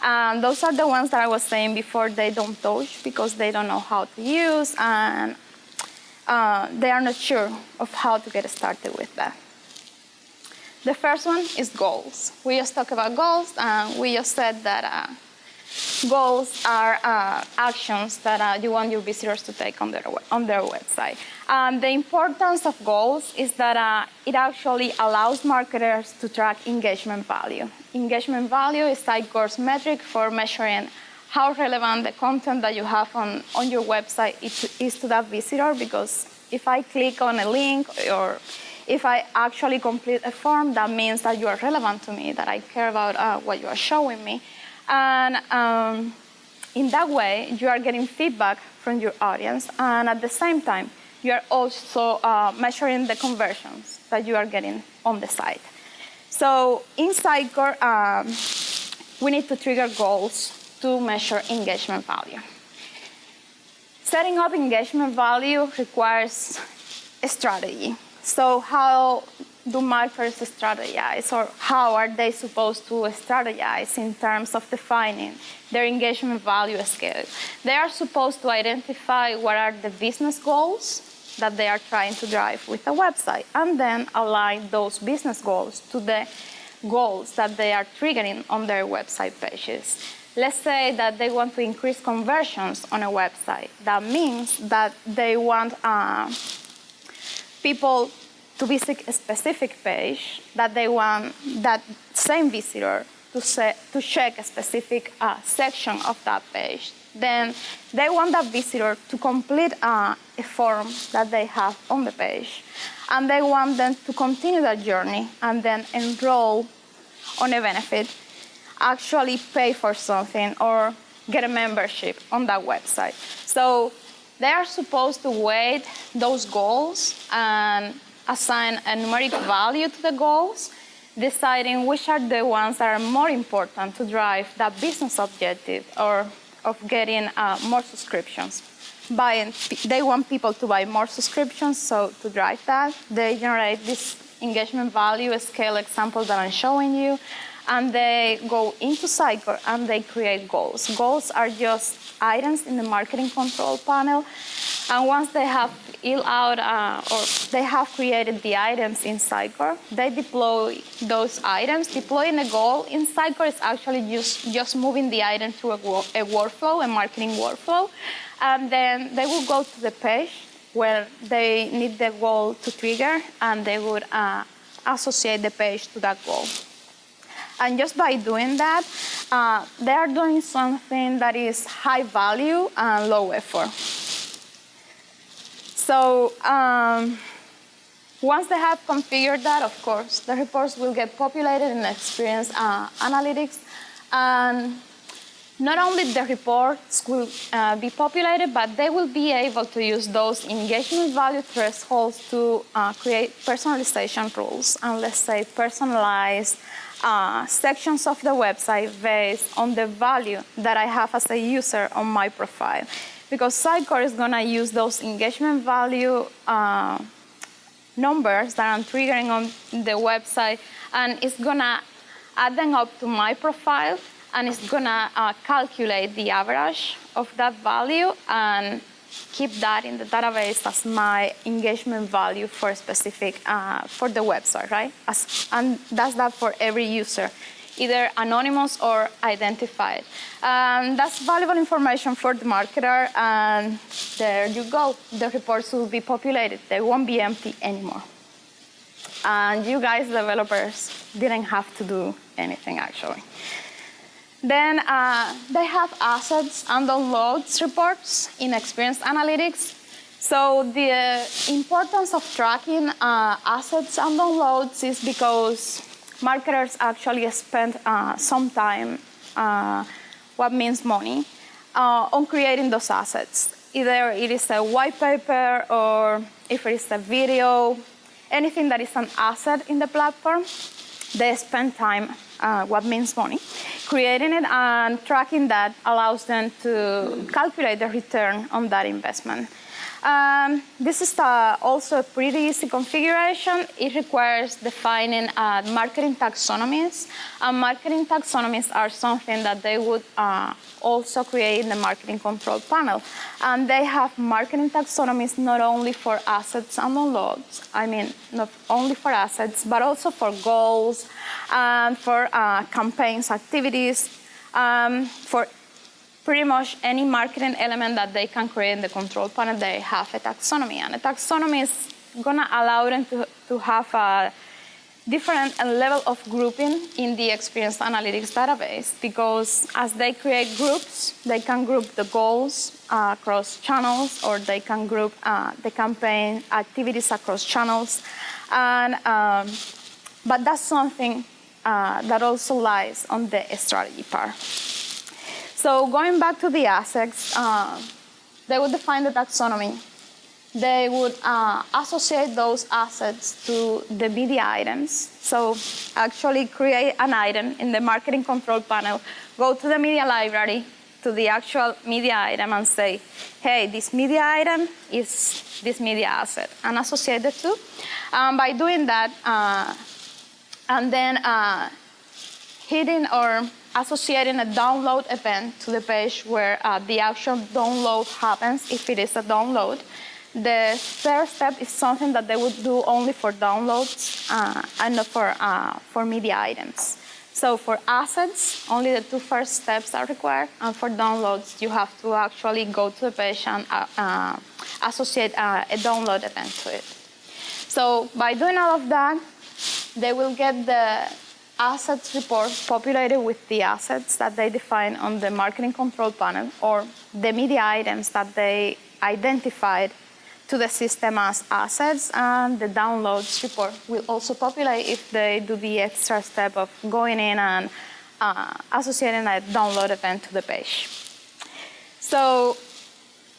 And those are the ones that I was saying before they don't touch because they don't know how to use, and they are not sure of how to get started with that. The first one is goals. We just talked about goals, and we just said that goals are actions that you want your visitors to take on their website. The importance of goals is that it actually allows marketers to track engagement value. Engagement value is Sitecore's metric for measuring how relevant the content that you have on your website is to that visitor, because if I click on a link or if I actually complete a form, that means that you are relevant to me, that I care about what you are showing me. And in that way, you are getting feedback from your audience, and at the same time, you are also measuring the conversions that you are getting on the site. So in Sitecore, we need to trigger goals to measure engagement value. Setting up engagement value requires a strategy. So how do marketers strategize, or how are they supposed to strategize in terms of defining their engagement value scale? They are supposed to identify what are the business goals that they are trying to drive with the website, and then align those business goals to the goals that they are triggering on their website pages. Let's say that they want to increase conversions on a website. That means that they want people to visit a specific page, that they want that same visitor to check a specific section of that page. Then they want that visitor to complete a form that they have on the page. And they want them to continue that journey and then enroll on a benefit, actually pay for something, or get a membership on that website. So they are supposed to weight those goals and assign a numeric value to the goals, deciding which are the ones that are more important to drive that business objective, or of getting more subscriptions. They want people to buy more subscriptions, so to drive that, they generate this engagement value scale example that I'm showing you, and they go into Sitecore and they create goals. Goals are just items in the marketing control panel, and once they have or they have created the items in Sitecore, they deploy those items. Deploying a goal in Sitecore is actually just moving the item through a workflow, a marketing workflow, and then they will go to the page where they need the goal to trigger, and they would associate the page to that goal. And just by doing that, they are doing something that is high value and low effort. So once they have configured that, of course, the reports will get populated in Experience Analytics. And not only the reports will be populated, but they will be able to use those engagement value thresholds to create personalization rules and, let's say, personalize sections of the website based on the value that I have as a user on my profile. Because Sitecore is going to use those engagement value numbers that I'm triggering on the website, and it's going to add them up to my profile, and it's going to calculate the average of that value and keep that in the database as my engagement value for specific, for the website, right? And that's that for every user, either anonymous or identified. That's valuable information for the marketer, and there you go. The reports will be populated. They won't be empty anymore. And you guys, developers, didn't have to do anything, actually. Then they have assets and downloads reports in Experience Analytics. So the importance of tracking assets and downloads is because marketers actually spend some time, what means money, on creating those assets. Either it is a white paper or if it is a video, anything that is an asset in the platform, they spend time, what means money, creating it, and tracking that allows them to calculate the return on that investment. This is also a pretty easy configuration. It requires defining marketing taxonomies. And marketing taxonomies are something that they would also create in the marketing control panel. And they have marketing taxonomies not only for assets and downloads, I mean, not only for assets, but also for goals, and for campaigns, activities, for pretty much any marketing element that they can create in the control panel. They have a taxonomy, and a taxonomy is going to allow them to have a different level of grouping in the Experience Analytics database, because as they create groups, they can group the goals across channels, or they can group the campaign activities across channels. And but that's something that also lies on the strategy part. So going back to the assets, they would define the taxonomy. They would associate those assets to the media items. So actually create an item in the marketing control panel, go to the media library, to the actual media item, and say, hey, this media item is this media asset, and associate the two. By doing that, and then hitting or associating a download event to the page where the actual download happens, if it is a download. The third step is something that they would do only for downloads and not for media items. So for assets, only the two first steps are required, and for downloads, you have to actually go to the page and associate a download event to it. So by doing all of that, they will get the assets report populated with the assets that they define on the marketing control panel, or the media items that they identified to the system as assets, and the downloads report will also populate if they do the extra step of going in and associating a download event to the page. So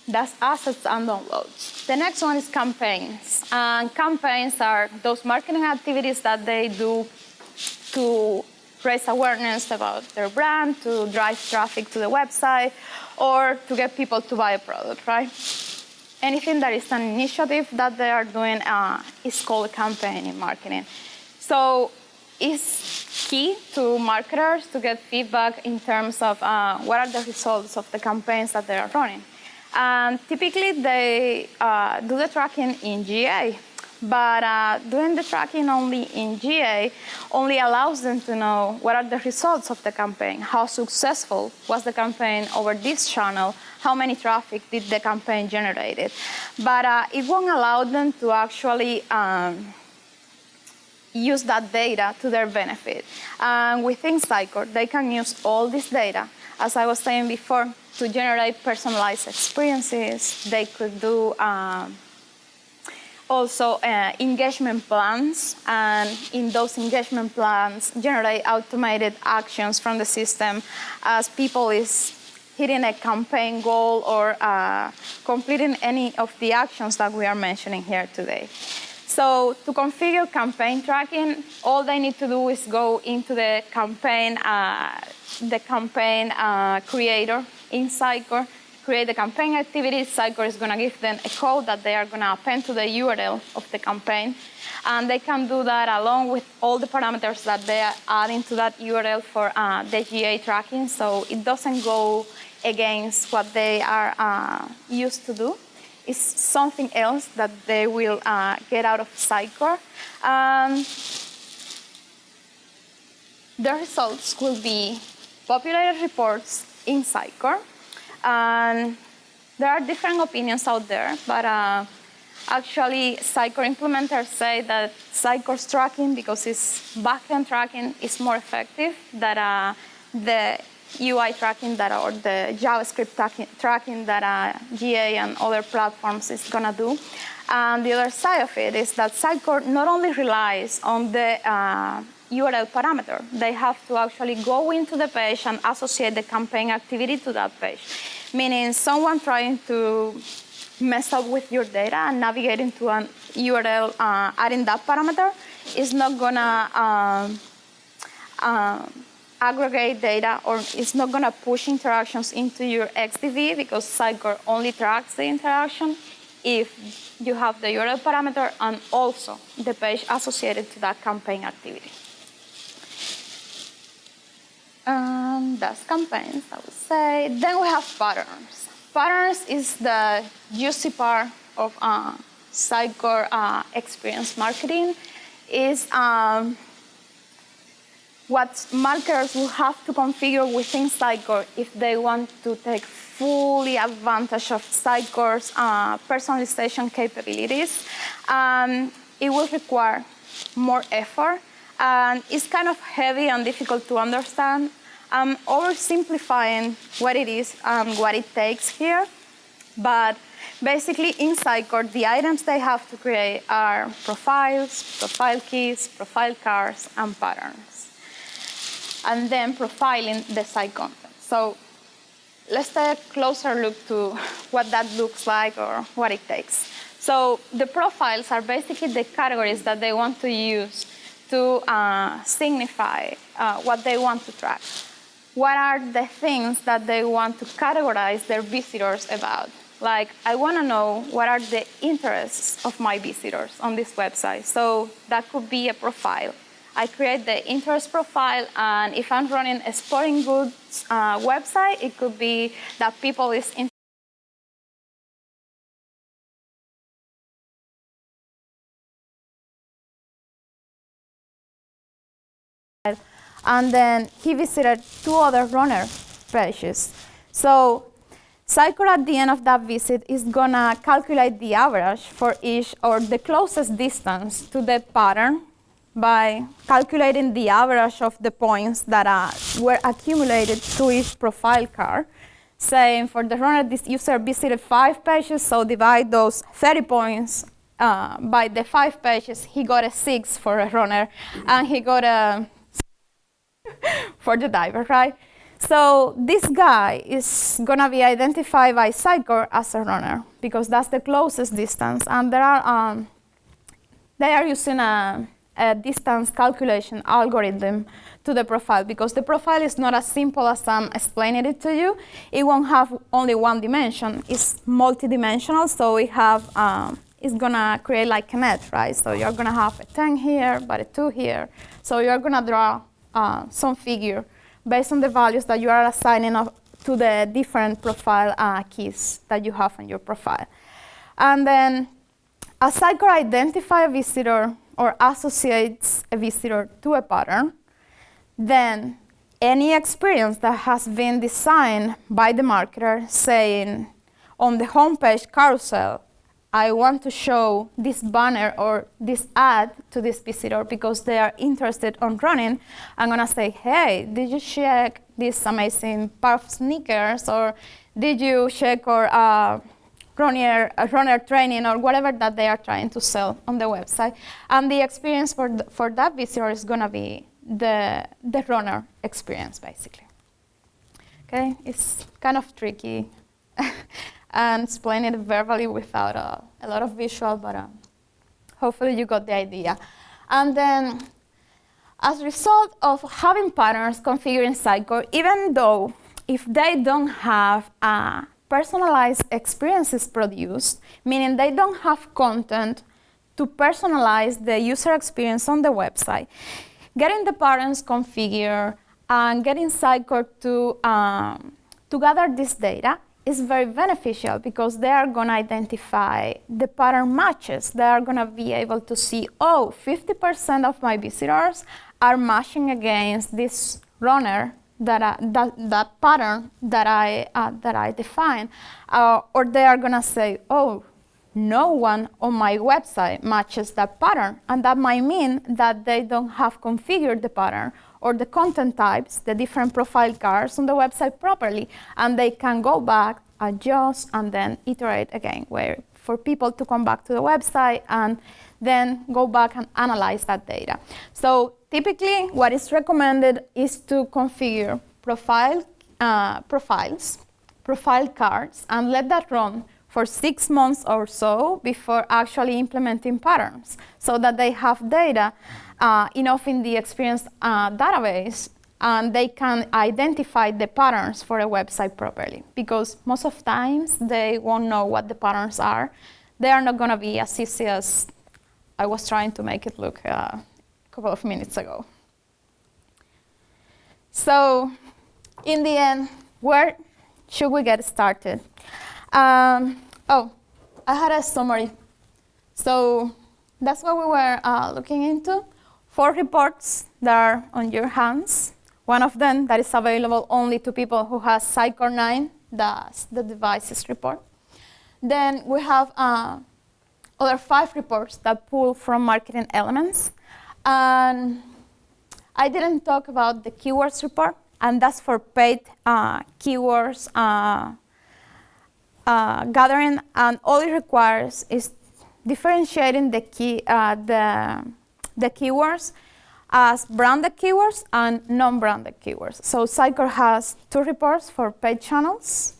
that's assets and downloads. The next one is campaigns. And campaigns are those marketing activities that they do to raise awareness about their brand, to drive traffic to the website, or to get people to buy a product, right? Anything that is an initiative that they are doing is called a campaign in marketing. So it's key to marketers to get feedback in terms of what are the results of the campaigns that they are running. And typically they do the tracking in GA, but doing the tracking only in GA only allows them to know what are the results of the campaign, how successful was the campaign over this channel, how many traffic did the campaign generate. But it won't allow them to actually use that data to their benefit. And within Sitecore, they can use all this data, as I was saying before, to generate personalized experiences. They could do also engagement plans, and in those engagement plans, generate automated actions from the system as people is hitting a campaign goal or completing any of the actions that we are mentioning here today. So to configure campaign tracking, all they need to do is go into the campaign creator in Sitecore, create the campaign activity. Sitecore is going to give them a code that they are going to append to the URL of the campaign. And they can do that along with all the parameters that they are adding to that URL for the GA tracking, so it doesn't go against what they are used to do. It's something else that they will get out of Sitecore. The results will be populated reports in Sitecore. And there are different opinions out there, but actually Sitecore implementers say that Sitecore's tracking, because it's backend tracking, is more effective than the UI tracking or the JavaScript tracking that GA and other platforms is going to do. And the other side of it is that Sitecore not only relies on the URL parameter, they have to actually go into the page and associate the campaign activity to that page. Meaning someone trying to mess up with your data and navigate into an URL adding that parameter is not gonna aggregate data, or it's not gonna push interactions into your XDV, because Sitecore only tracks the interaction if you have the URL parameter and also the page associated to that campaign activity. That's campaigns, I would say. Then we have patterns. Patterns is the juicy part of Sitecore experience marketing. Is what marketers will have to configure within Sitecore if they want to take fully advantage of Sitecore's personalization capabilities. It will require more effort, and it's kind of heavy and difficult to understand. I'm oversimplifying what it is and what it takes here, but basically in Sitecore, the items they have to create are profiles, profile keys, profile cards, and patterns. And then profiling the site content. So let's take a closer look to what that looks like or what it takes. So the profiles are basically the categories that they want to use to signify what they want to track. What are the things that they want to categorize their visitors about? Like, I want to know what are the interests of my visitors on this website. So that could be a profile. I create the interest profile, and if I'm running a sporting goods website, it could be that people is interested. And then he visited 2 other runner pages. So Sitecore at the end of that visit is gonna calculate the average for each, or the closest distance to the pattern, by calculating the average of the points that were accumulated to each profile card. Saying for the runner, this user visited 5 pages, so divide those 30 points by the 5 pages, he got a 6 for a runner, and he got a for the diver, right? So this guy is gonna be identified by Sitecore as a runner, because that's the closest distance, and they are using a distance calculation algorithm to the profile, because the profile is not as simple as I'm explaining it to you. It won't have only one dimension, it's multi-dimensional, so it's gonna create like a net, right? So you're gonna have a 10 here, but a 2 here. So you're gonna draw some figure based on the values that you are assigning to the different profile keys that you have on your profile. And then as Sitecore identifies a visitor or associates a visitor to a pattern, then any experience that has been designed by the marketer, saying on the homepage carousel, I want to show this banner or this ad to this visitor because they are interested on running, I'm gonna say, hey, did you check this amazing pair of sneakers, or did you check our runner training, or whatever that they are trying to sell on the website. And the experience for that visitor is gonna be the runner experience, basically. Okay, it's kind of tricky and explain it verbally without a lot of visual, but hopefully you got the idea. And then, as a result of having patterns configured in Sitecore, even though if they don't have personalized experiences produced, meaning they don't have content to personalize the user experience on the website, getting the patterns configured and getting Sitecore to gather this data is very beneficial because they are going to identify the pattern matches. They are going to be able to see, oh, 50% of my visitors are matching against this runner that pattern that I define, or they are going to say, oh, no one on my website matches that pattern, and that might mean that they don't have configured the pattern or the content types, the different profile cards on the website properly, and they can go back, adjust, and then iterate again, where for people to come back to the website and then go back and analyze that data. So typically, what is recommended is to configure profile cards, and let that run for 6 months or so before actually implementing patterns, so that they have data enough in the experience database, and they can identify the patterns for a website properly. Because most of times, they won't know what the patterns are. They are not going to be as easy as I was trying to make it look a couple of minutes ago. So in the end, where should we get started? Oh, I had a summary. So that's what we were looking into. 4 reports that are on your hands. One of them that is available only to people who has Sitecore 9, that's the devices report. Then we have other 5 reports that pull from marketing elements. And I didn't talk about the keywords report, and that's for paid keywords gathering, and all it requires is differentiating the keywords as branded keywords and non-branded keywords. So Sitecore has 2 reports for paid channels,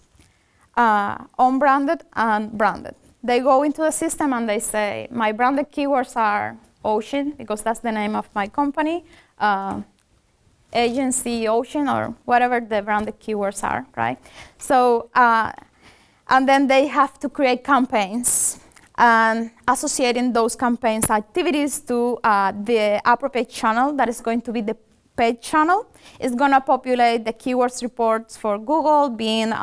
unbranded and branded. They go into the system and they say, my branded keywords are Oshyn, because that's the name of my company, agency Oshyn, or whatever the branded keywords are, right? So, and then they have to create campaigns and associating those campaigns activities to the appropriate channel that is going to be the paid channel. It's going to populate the keywords reports for Google, Bing,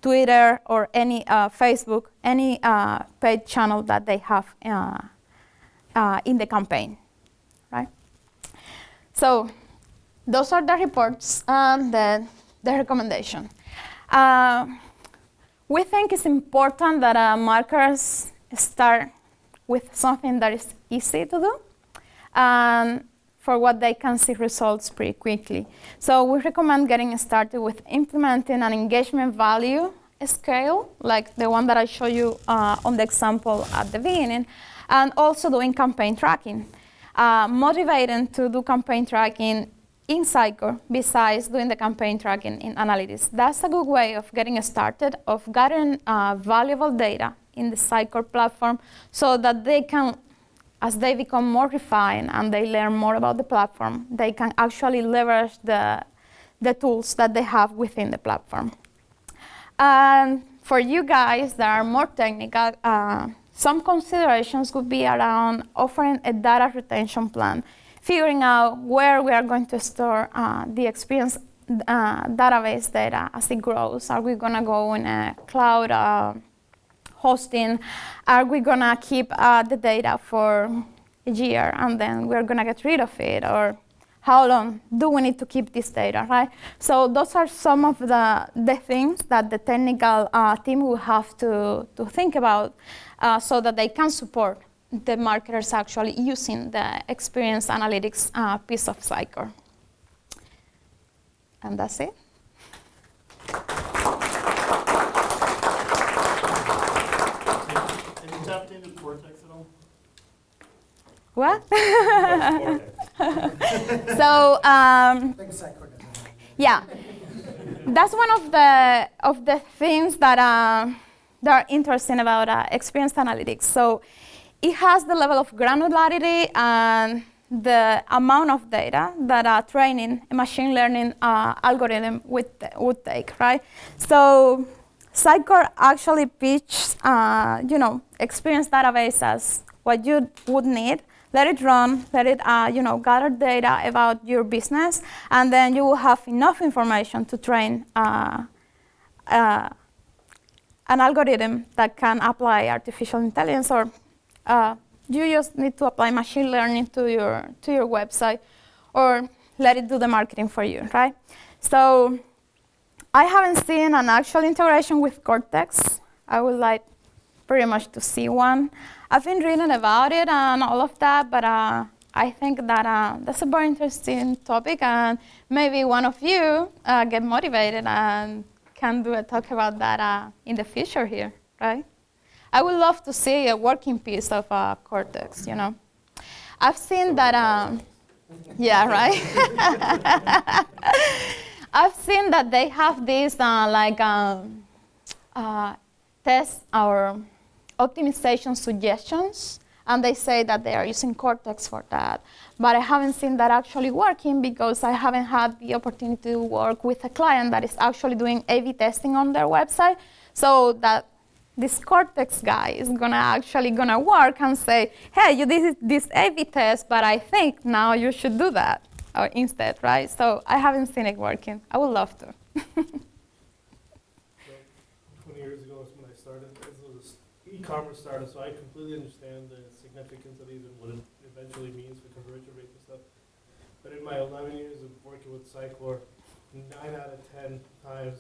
Twitter, or any Facebook, any paid channel that they have in the campaign, right? So those are the reports and the recommendation. We think it's important that marketers start with something that is easy to do, and for what they can see results pretty quickly. So we recommend getting started with implementing an engagement value scale, like the one that I showed you on the example at the beginning, and also doing campaign tracking. Motivating to do campaign tracking in Sitecore besides doing the campaign tracking in analytics. That's a good way of getting started, of gathering valuable data in the Sitecore platform, so that they can, as they become more refined and they learn more about the platform, they can actually leverage the tools that they have within the platform. And for you guys that are more technical, some considerations would be around offering a data retention plan, figuring out where we are going to store the experience database data as it grows. Are we going to go in a cloud hosting? Are we going to keep the data for a year and then we're going to get rid of it? Or how long do we need to keep this data, right? So those are some of the things that the technical team will have to think about so that they can support the marketers actually using the experience analytics piece of Sitecore. And that's it. Have you tapped into Cortex at all? What? Cortex. So, I think Sitecore does that. yeah, that's one of the things that are interesting about experience analytics. So, it has the level of granularity and the amount of data that training a machine learning algorithm would take, right? So, Sitecore actually pitched, experience database as what you would need. Let it run, let it gather data about your business, and then you will have enough information to train an algorithm that can apply artificial intelligence, or you just need to apply machine learning to your website, or let it do the marketing for you, right? So I haven't seen an actual integration with Cortex. I would like pretty much to see one. I've been reading about it and all of that, but I think that that's a very interesting topic, and maybe one of you get motivated and can do a talk about that in the future here, right? I would love to see a working piece of Cortex, I've seen that, yeah, right? I've seen that they have these tests or optimization suggestions, and they say that they are using Cortex for that. But I haven't seen that actually working because I haven't had the opportunity to work with a client that is actually doing A/B testing on their website, so that this Cortex guy is actually gonna work and say, hey, you did this A/B test, but I think now you should do that instead, right? So I haven't seen it working. I would love to. 20 years ago is when I started. This was an e-commerce startup, so I completely understand the significance of these and what it eventually means for conversion rates and stuff. But in my 11 years of working with Sitecore, 9 out of 10 times,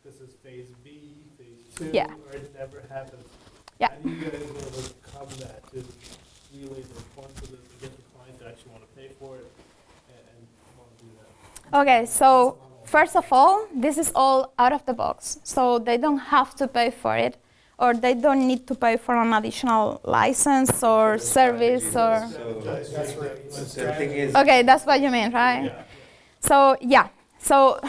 this is phase B, phase 2, Yeah. or it never happens. Yeah. How do you guys overcome that to relay the importance of this to get the client to actually want to pay for it and want to do that? Okay, so first of all, this is all out of the box. So they don't have to pay for it, or they don't need to pay for an additional license or service or... That's right. The thing is, Okay, that's what you mean, right? Yeah. So yeah, so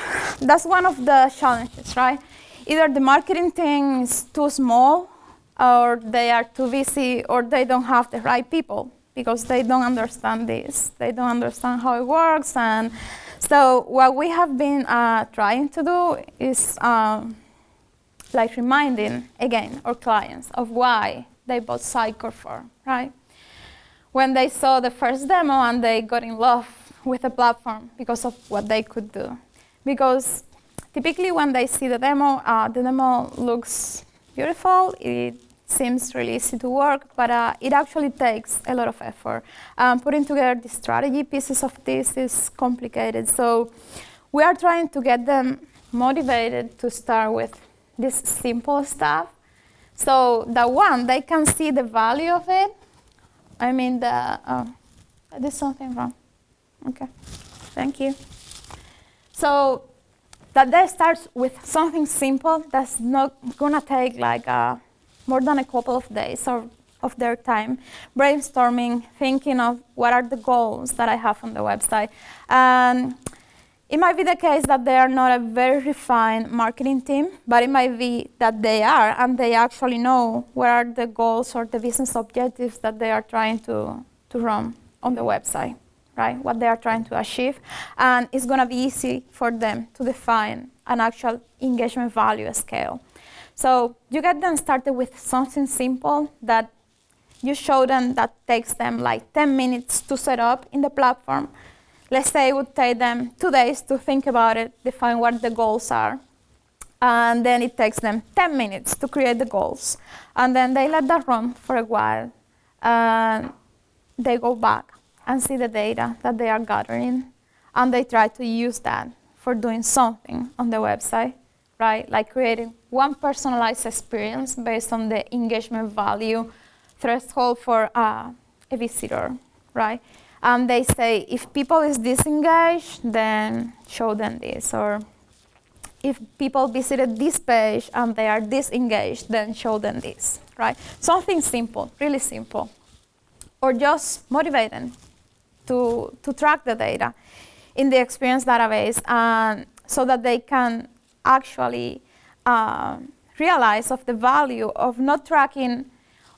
that's one of the challenges, right? Either the marketing team is too small, or they are too busy, or they don't have the right people because they don't understand this. They don't understand how it works. And so what we have been trying to do is like reminding, again, our clients of why they bought Sitecore for, right? When they saw the first demo and they got in love with the platform because of what they could do. Because typically when they see the demo looks beautiful, it seems really easy to work, but it actually takes a lot of effort. Putting together the strategy pieces of this is complicated. So we are trying to get them motivated to start with this simple stuff. So that one, they can see the value of it. I mean, I did something wrong. Okay, thank you. So that starts with something simple that's not gonna take like more than a couple of days of their time, brainstorming, thinking of what are the goals that I have on the website. And it might be the case that they are not a very refined marketing team, but it might be that they are, and they actually know what are the goals or the business objectives that they are trying to run on the website, right? What they are trying to achieve. And it's gonna be easy for them to define an actual engagement value scale. So you get them started with something simple that you show them that takes them like 10 minutes to set up in the platform. Let's say it would take them 2 days to think about it, define what the goals are. And then it takes them 10 minutes to create the goals. And then they let that run for a while. And they go back and see the data that they are gathering. and they try to use that for doing something on the website, right? Like creating one personalized experience based on the engagement value threshold for a visitor, right? And they say, if people is disengaged, then show them this. Or if people visited this page and they are disengaged, then show them this, right? Something simple, really simple. Or just motivate them to track the data in the experience database, so that they can actually realize of the value of not tracking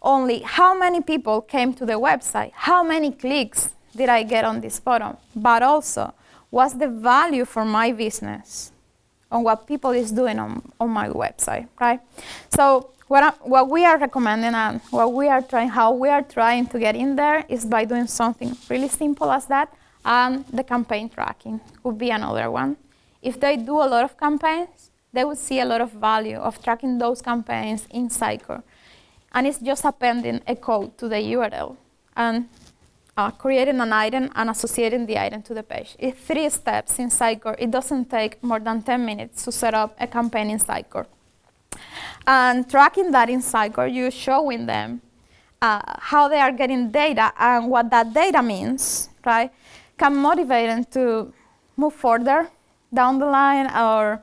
only how many people came to the website, how many clicks did I get on this button, but also what's the value for my business on what people is doing on my website, right? So what we are recommending and how we are trying to get in there is by doing something really simple as that, and the campaign tracking would be another one. If they do a lot of campaigns, they would see a lot of value of tracking those campaigns in Sitecore. And it's just appending a code to the URL and creating an item and associating the item to the page. It's 3 steps in Sitecore. It doesn't take more than 10 minutes to set up a campaign in Sitecore. And tracking that in Sitecore, you're showing them how they are getting data and what that data means, right? Can motivate them to move further down the line, or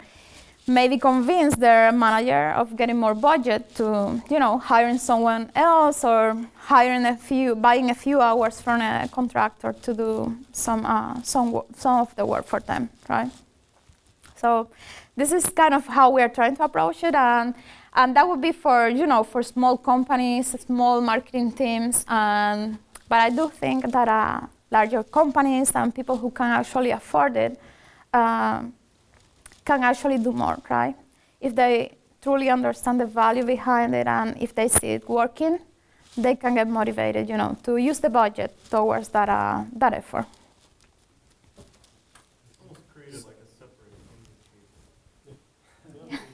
maybe convince their manager of getting more budget to, hiring someone else, or buying a few hours from a contractor to do some of the work for them, right? So this is kind of how we are trying to approach it, and that would be for small companies, small marketing teams, but I do think that larger companies and people who can actually afford it can actually do more, right? If they truly understand the value behind it, and if they see it working, they can get motivated, to use the budget towards that effort. It's almost created like a separate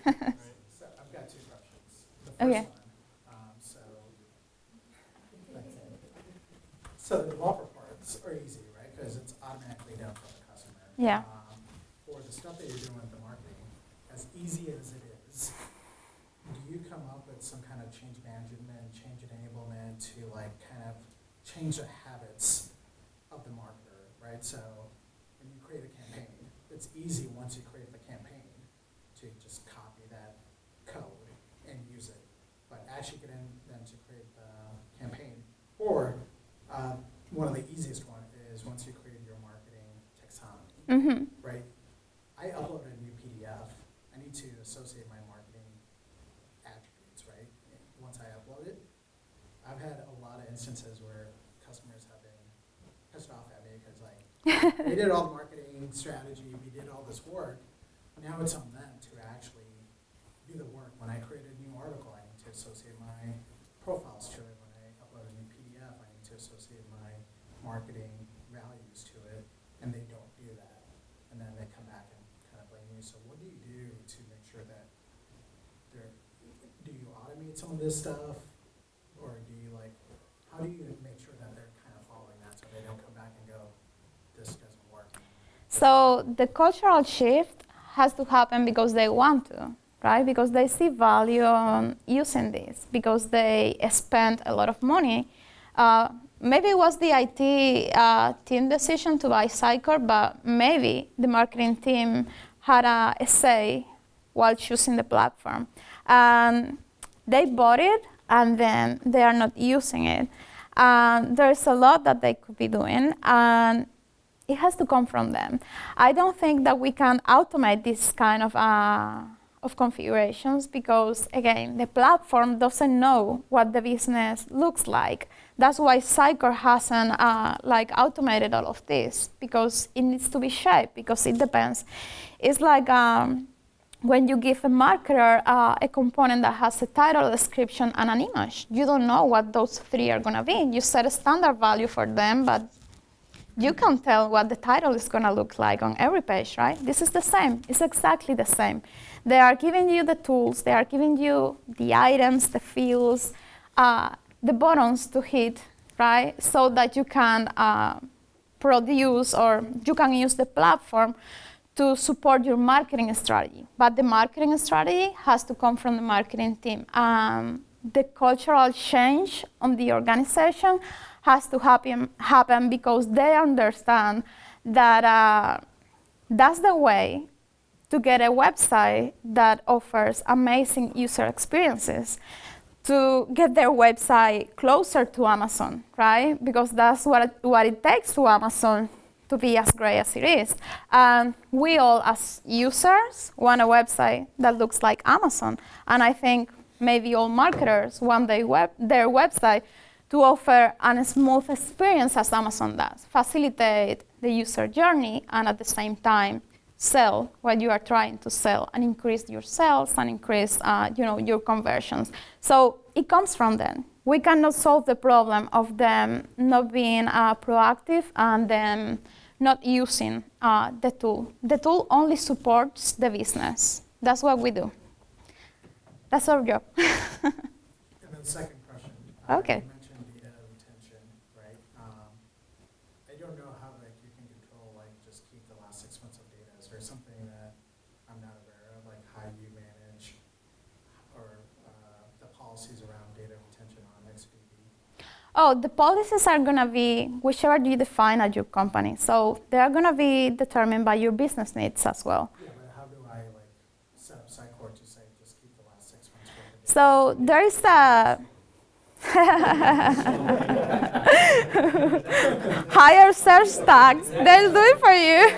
industry. So I've got 2 questions. The first Okay. one, so the developer parts are easy, right? Because it's automatically done for the customer. Yeah. For the stuff that you're doing with the marketing, as easy as it is, do you come up with some kind of change management, change enablement to kind of change the habits of the marketer, right? So when you create a campaign, it's easy once you create the campaign to just copy that code and use it. But actually getting them to create the campaign, or one of the easiest one is once you create your marketing taxonomy, right? I upload a new PDF. I need to associate my marketing attributes, right? Once I upload it, I've had a lot of instances where customers have been pissed off at me because we did all the marketing strategy, we did all this work. Now it's on them to actually do the work. When I create a new article, I need to associate my profiles to it. When I upload a new PDF, I need to associate my marketing values to it, and they don't do that. And then they come back and kind of blame you. So what do you do to make sure that do you automate some of this stuff, or do you how do you make sure that they're kind of following that so they don't come back and go, this doesn't work? So the cultural shift has to happen because they want to, right? Because they see value on using this, because they spend a lot of money. Maybe it was the IT team decision to buy Sitecore, but maybe the marketing team had a say while choosing the platform. And they bought it, and then they are not using it. There's a lot that they could be doing, and it has to come from them. I don't think that we can automate this kind of configurations because, again, the platform doesn't know what the business looks like. That's why Sitecore hasn't automated all of this, because it needs to be shaped, because it depends. It's like when you give a marketer a component that has a title, description, and an image. You don't know what those 3 are going to be. You set a standard value for them, but you can tell what the title is going to look like on every page, right? This is the same. It's exactly the same. They are giving you the tools. They are giving you the items, the fields, the buttons to hit, right? So that you can produce, or you can use the platform to support your marketing strategy. But the marketing strategy has to come from the marketing team. The cultural change on the organization has to happen because they understand that that's the way to get a website that offers amazing user experiences, to get their website closer to Amazon, right? Because that's what it takes to Amazon to be as great as it is. And we all, as users, want a website that looks like Amazon. And I think maybe all marketers want their website to offer a smooth experience as Amazon does, facilitate the user journey, and at the same time, sell what you are trying to sell and increase your sales and increase your conversions. So it comes from them. We cannot solve the problem of them not being proactive and them not using the tool. The tool only supports the business. That's what we do. That's our job. And then second question. Okay. You mentioned data retention, right? I don't know how you can control just keep the last 6 months of data. Is there something that I'm not aware of, like how you manage or the policies around data retention on XBB? Oh, the policies are going to be whichever you define at your company. So they are going to be determined by your business needs as well. Yeah, but how do I set up Sitecore to say just keep the last 6 months worth of data? So there is a hire SearchStax. They'll do it for you.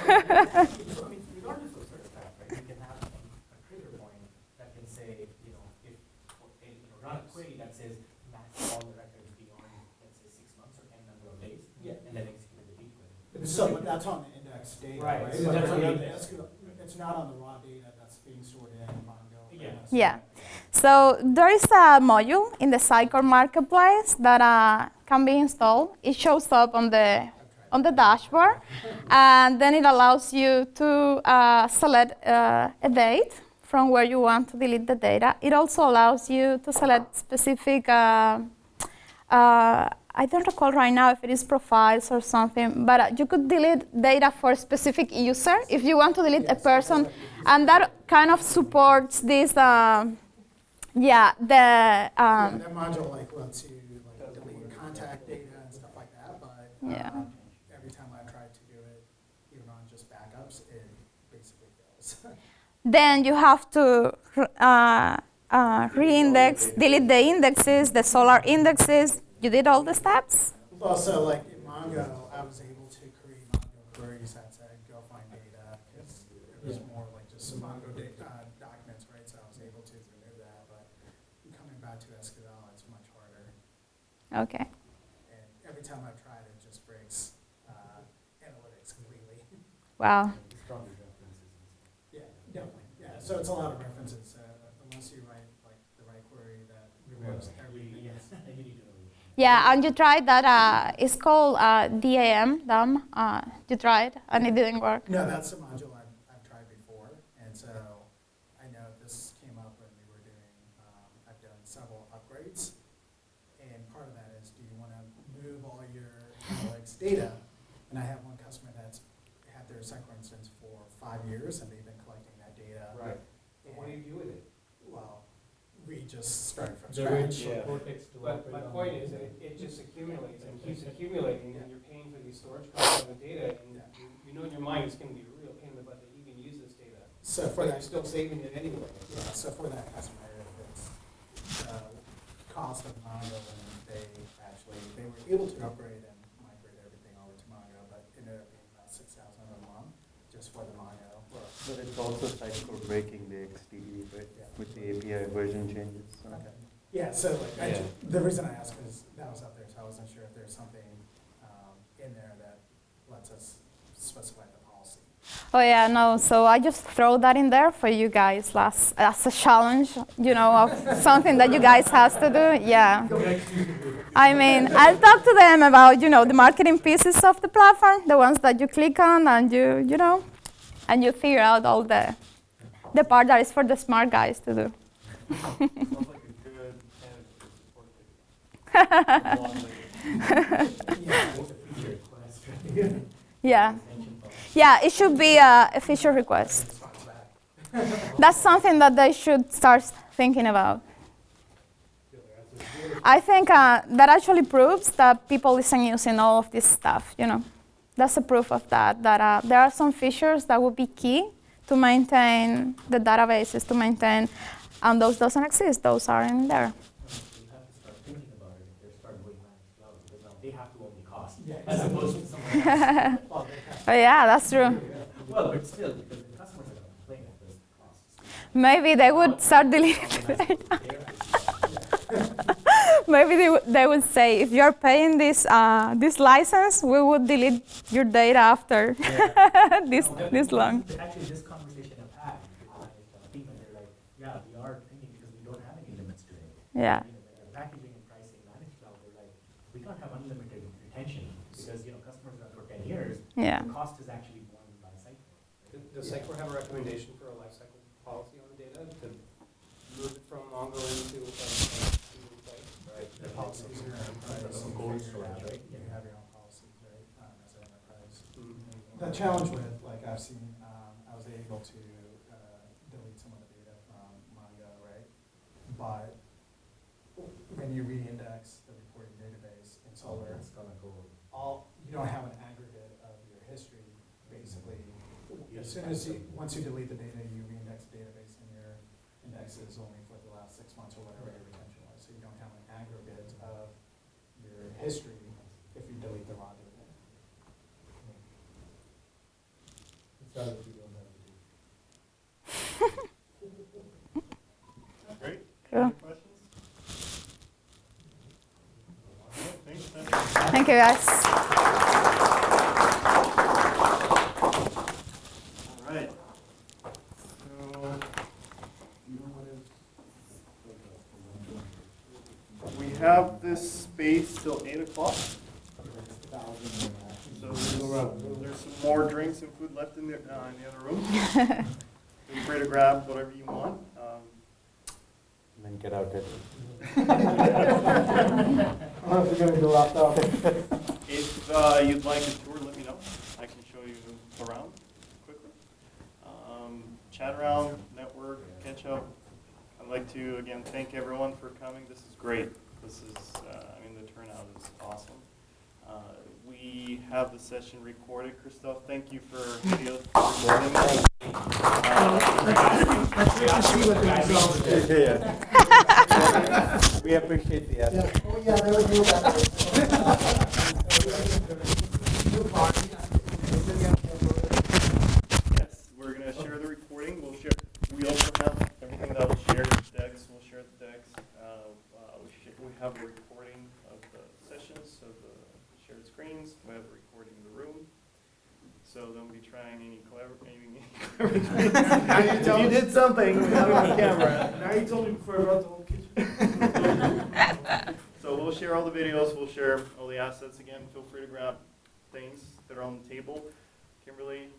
Regardless of SearchStax, right, you can have a trigger point that can say, run a query that says match all the records beyond, let's say, 6 months or 10 number of days, and then execute the deep query. So that's on the index data, Right, right? so But that's on the it's not on the raw data that's being stored in Mongo. Yeah. Yeah. So there is a module in the Sitecore marketplace that can be installed. It shows up on the dashboard, and then it allows you to select a date from where you want to delete the data. It also allows you to select specific, I don't recall right now if it is profiles or something, but you could delete data for a specific user if you want to delete a person, and that kind of supports this. That module lets you delete contact data and stuff like that, but every time I tried to do it, even on just backups, it basically fails. Then you have to re-index, delete the indexes, the Solr indexes. You did all the steps? Well, so in Mongo, I was able to create Mongo queries that said go find data, because it was more like just some Mongo documents, right? So I was able to remove that, but coming back to SQL, it's much harder. Okay. And every time I tried, it just breaks analytics completely. Wow. Yeah, definitely. Yeah, so it's a lot of references. Unless you write the right query that removes everything. Yeah, and you tried that. It's called DAM. You tried, and it didn't work. No, that's a module I've tried before, and so I know this came up when we were doing. I've done several upgrades, and part of that is, do you want to move all your analytics data? And I have one customer that's had their Sitecore instance for 5 years, and they've been collecting that data. Right. And what do you do with it? Well, we just started from scratch. But my point is that it just accumulates and keeps accumulating, and you're paying for these storage costs of the data, and you know in your mind it's going to be a real pain in the butt to even use this data. So for But that, you're still saving it anyway. yeah, so for that customer, it's cost of Mongo, and they were able to upgrade and migrate everything over to Mongo, but it ended up being about $6,000 a month just for the Mongo. But it's also Sitecore breaking the XDE, right? Yeah. With the API version changes. So. Okay. Yeah, so the reason I asked is that was up there, so I wasn't sure if there's something in there that lets us specify the policy. Oh yeah, no. So I just throw that in there for you guys as a challenge, of something that you guys have to do. Yeah. I mean, I'll talk to them about the marketing pieces of the platform, the ones that you click on, and and you figure out all the part that is for the smart guys to do. Sounds like a good candidate for support. Yeah, with the feature request. Yeah. Yeah, it should be a feature request. That's something that they should start thinking about. I think that actually proves that people isn't using all of this stuff, you know. That's a proof of that there are some features that would be key to maintain the databases, to maintain, and those doesn't exist, those aren't there. You have to start thinking about it if they start going managed cloud, because now they have to own the cost, as opposed to someone else. Oh, yeah, that's true. Well, but still, because the customers are going to complain if there's costs. Maybe they would start deleting the data. Maybe they would say, if you're paying this license, we would delete your data after this long. Actually, this conversation I've had with my team, and they're like, yeah, we are thinking because we don't have any limits today. Yeah. You know, when they're packaging and pricing managed cloud, they're like, we can't have unlimited retention because, you know, customers run for 10 years. Yeah. The cost is actually borne by Sitecore. Does Sitecore have a recommendation for a lifecycle policy on the data to move it from ongoing to replace? Right. The policies are enterprise. Some gold storage, right? You have your own policies, right, as an enterprise. Mm-hmm. The challenge with, like, I've seen, I was able to delete some of the data from Maggon, right? But when you re-index the reporting database in Solr, It's gonna go. you don't have an aggregate of your history, basically. As soon as once you delete the data, you re-index the database, and your index is only for the last 6 months or whatever your retention was. So you don't have an aggregate of your history if you delete the raw data. Great. Cool. Any other questions? All right, thanks, Spencer. Thank you, guys. All right. So we have this space till 8 o'clock. So there's some more drinks and food left in the other room. Feel free to grab whatever you want. And then get out it. I don't know if you're going to go off though. If you'd like a tour, let me know. I can show you around quickly. Chat around, network, catch up. I'd like to, again, thank everyone for coming. This is great. This is, the turnout is awesome. We have the session recorded. Christoph, thank you for video recording. We appreciate the effort. Oh, yeah, they would do that. Yes, we're going to share the recording. We also have everything that will share the decks. We'll share the decks. We have a recording of the sessions, so the shared screens. We have a recording of the room. So don't be trying any clever If you did something, we have it on camera. Now you told me before I brought the whole kitchen. So we'll share all the videos. We'll share all the assets. Again, feel free to grab things that are on the table. Kimberly,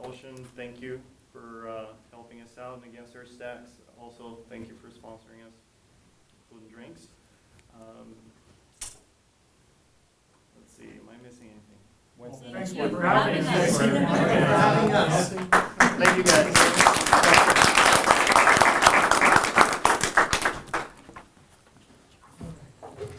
Oshyn, thank you for helping us out. And again, SearchStax, also thank you for sponsoring us food and drinks. Let's see, am I missing anything? When's the Thanks next for one? having us. Thank you, guys.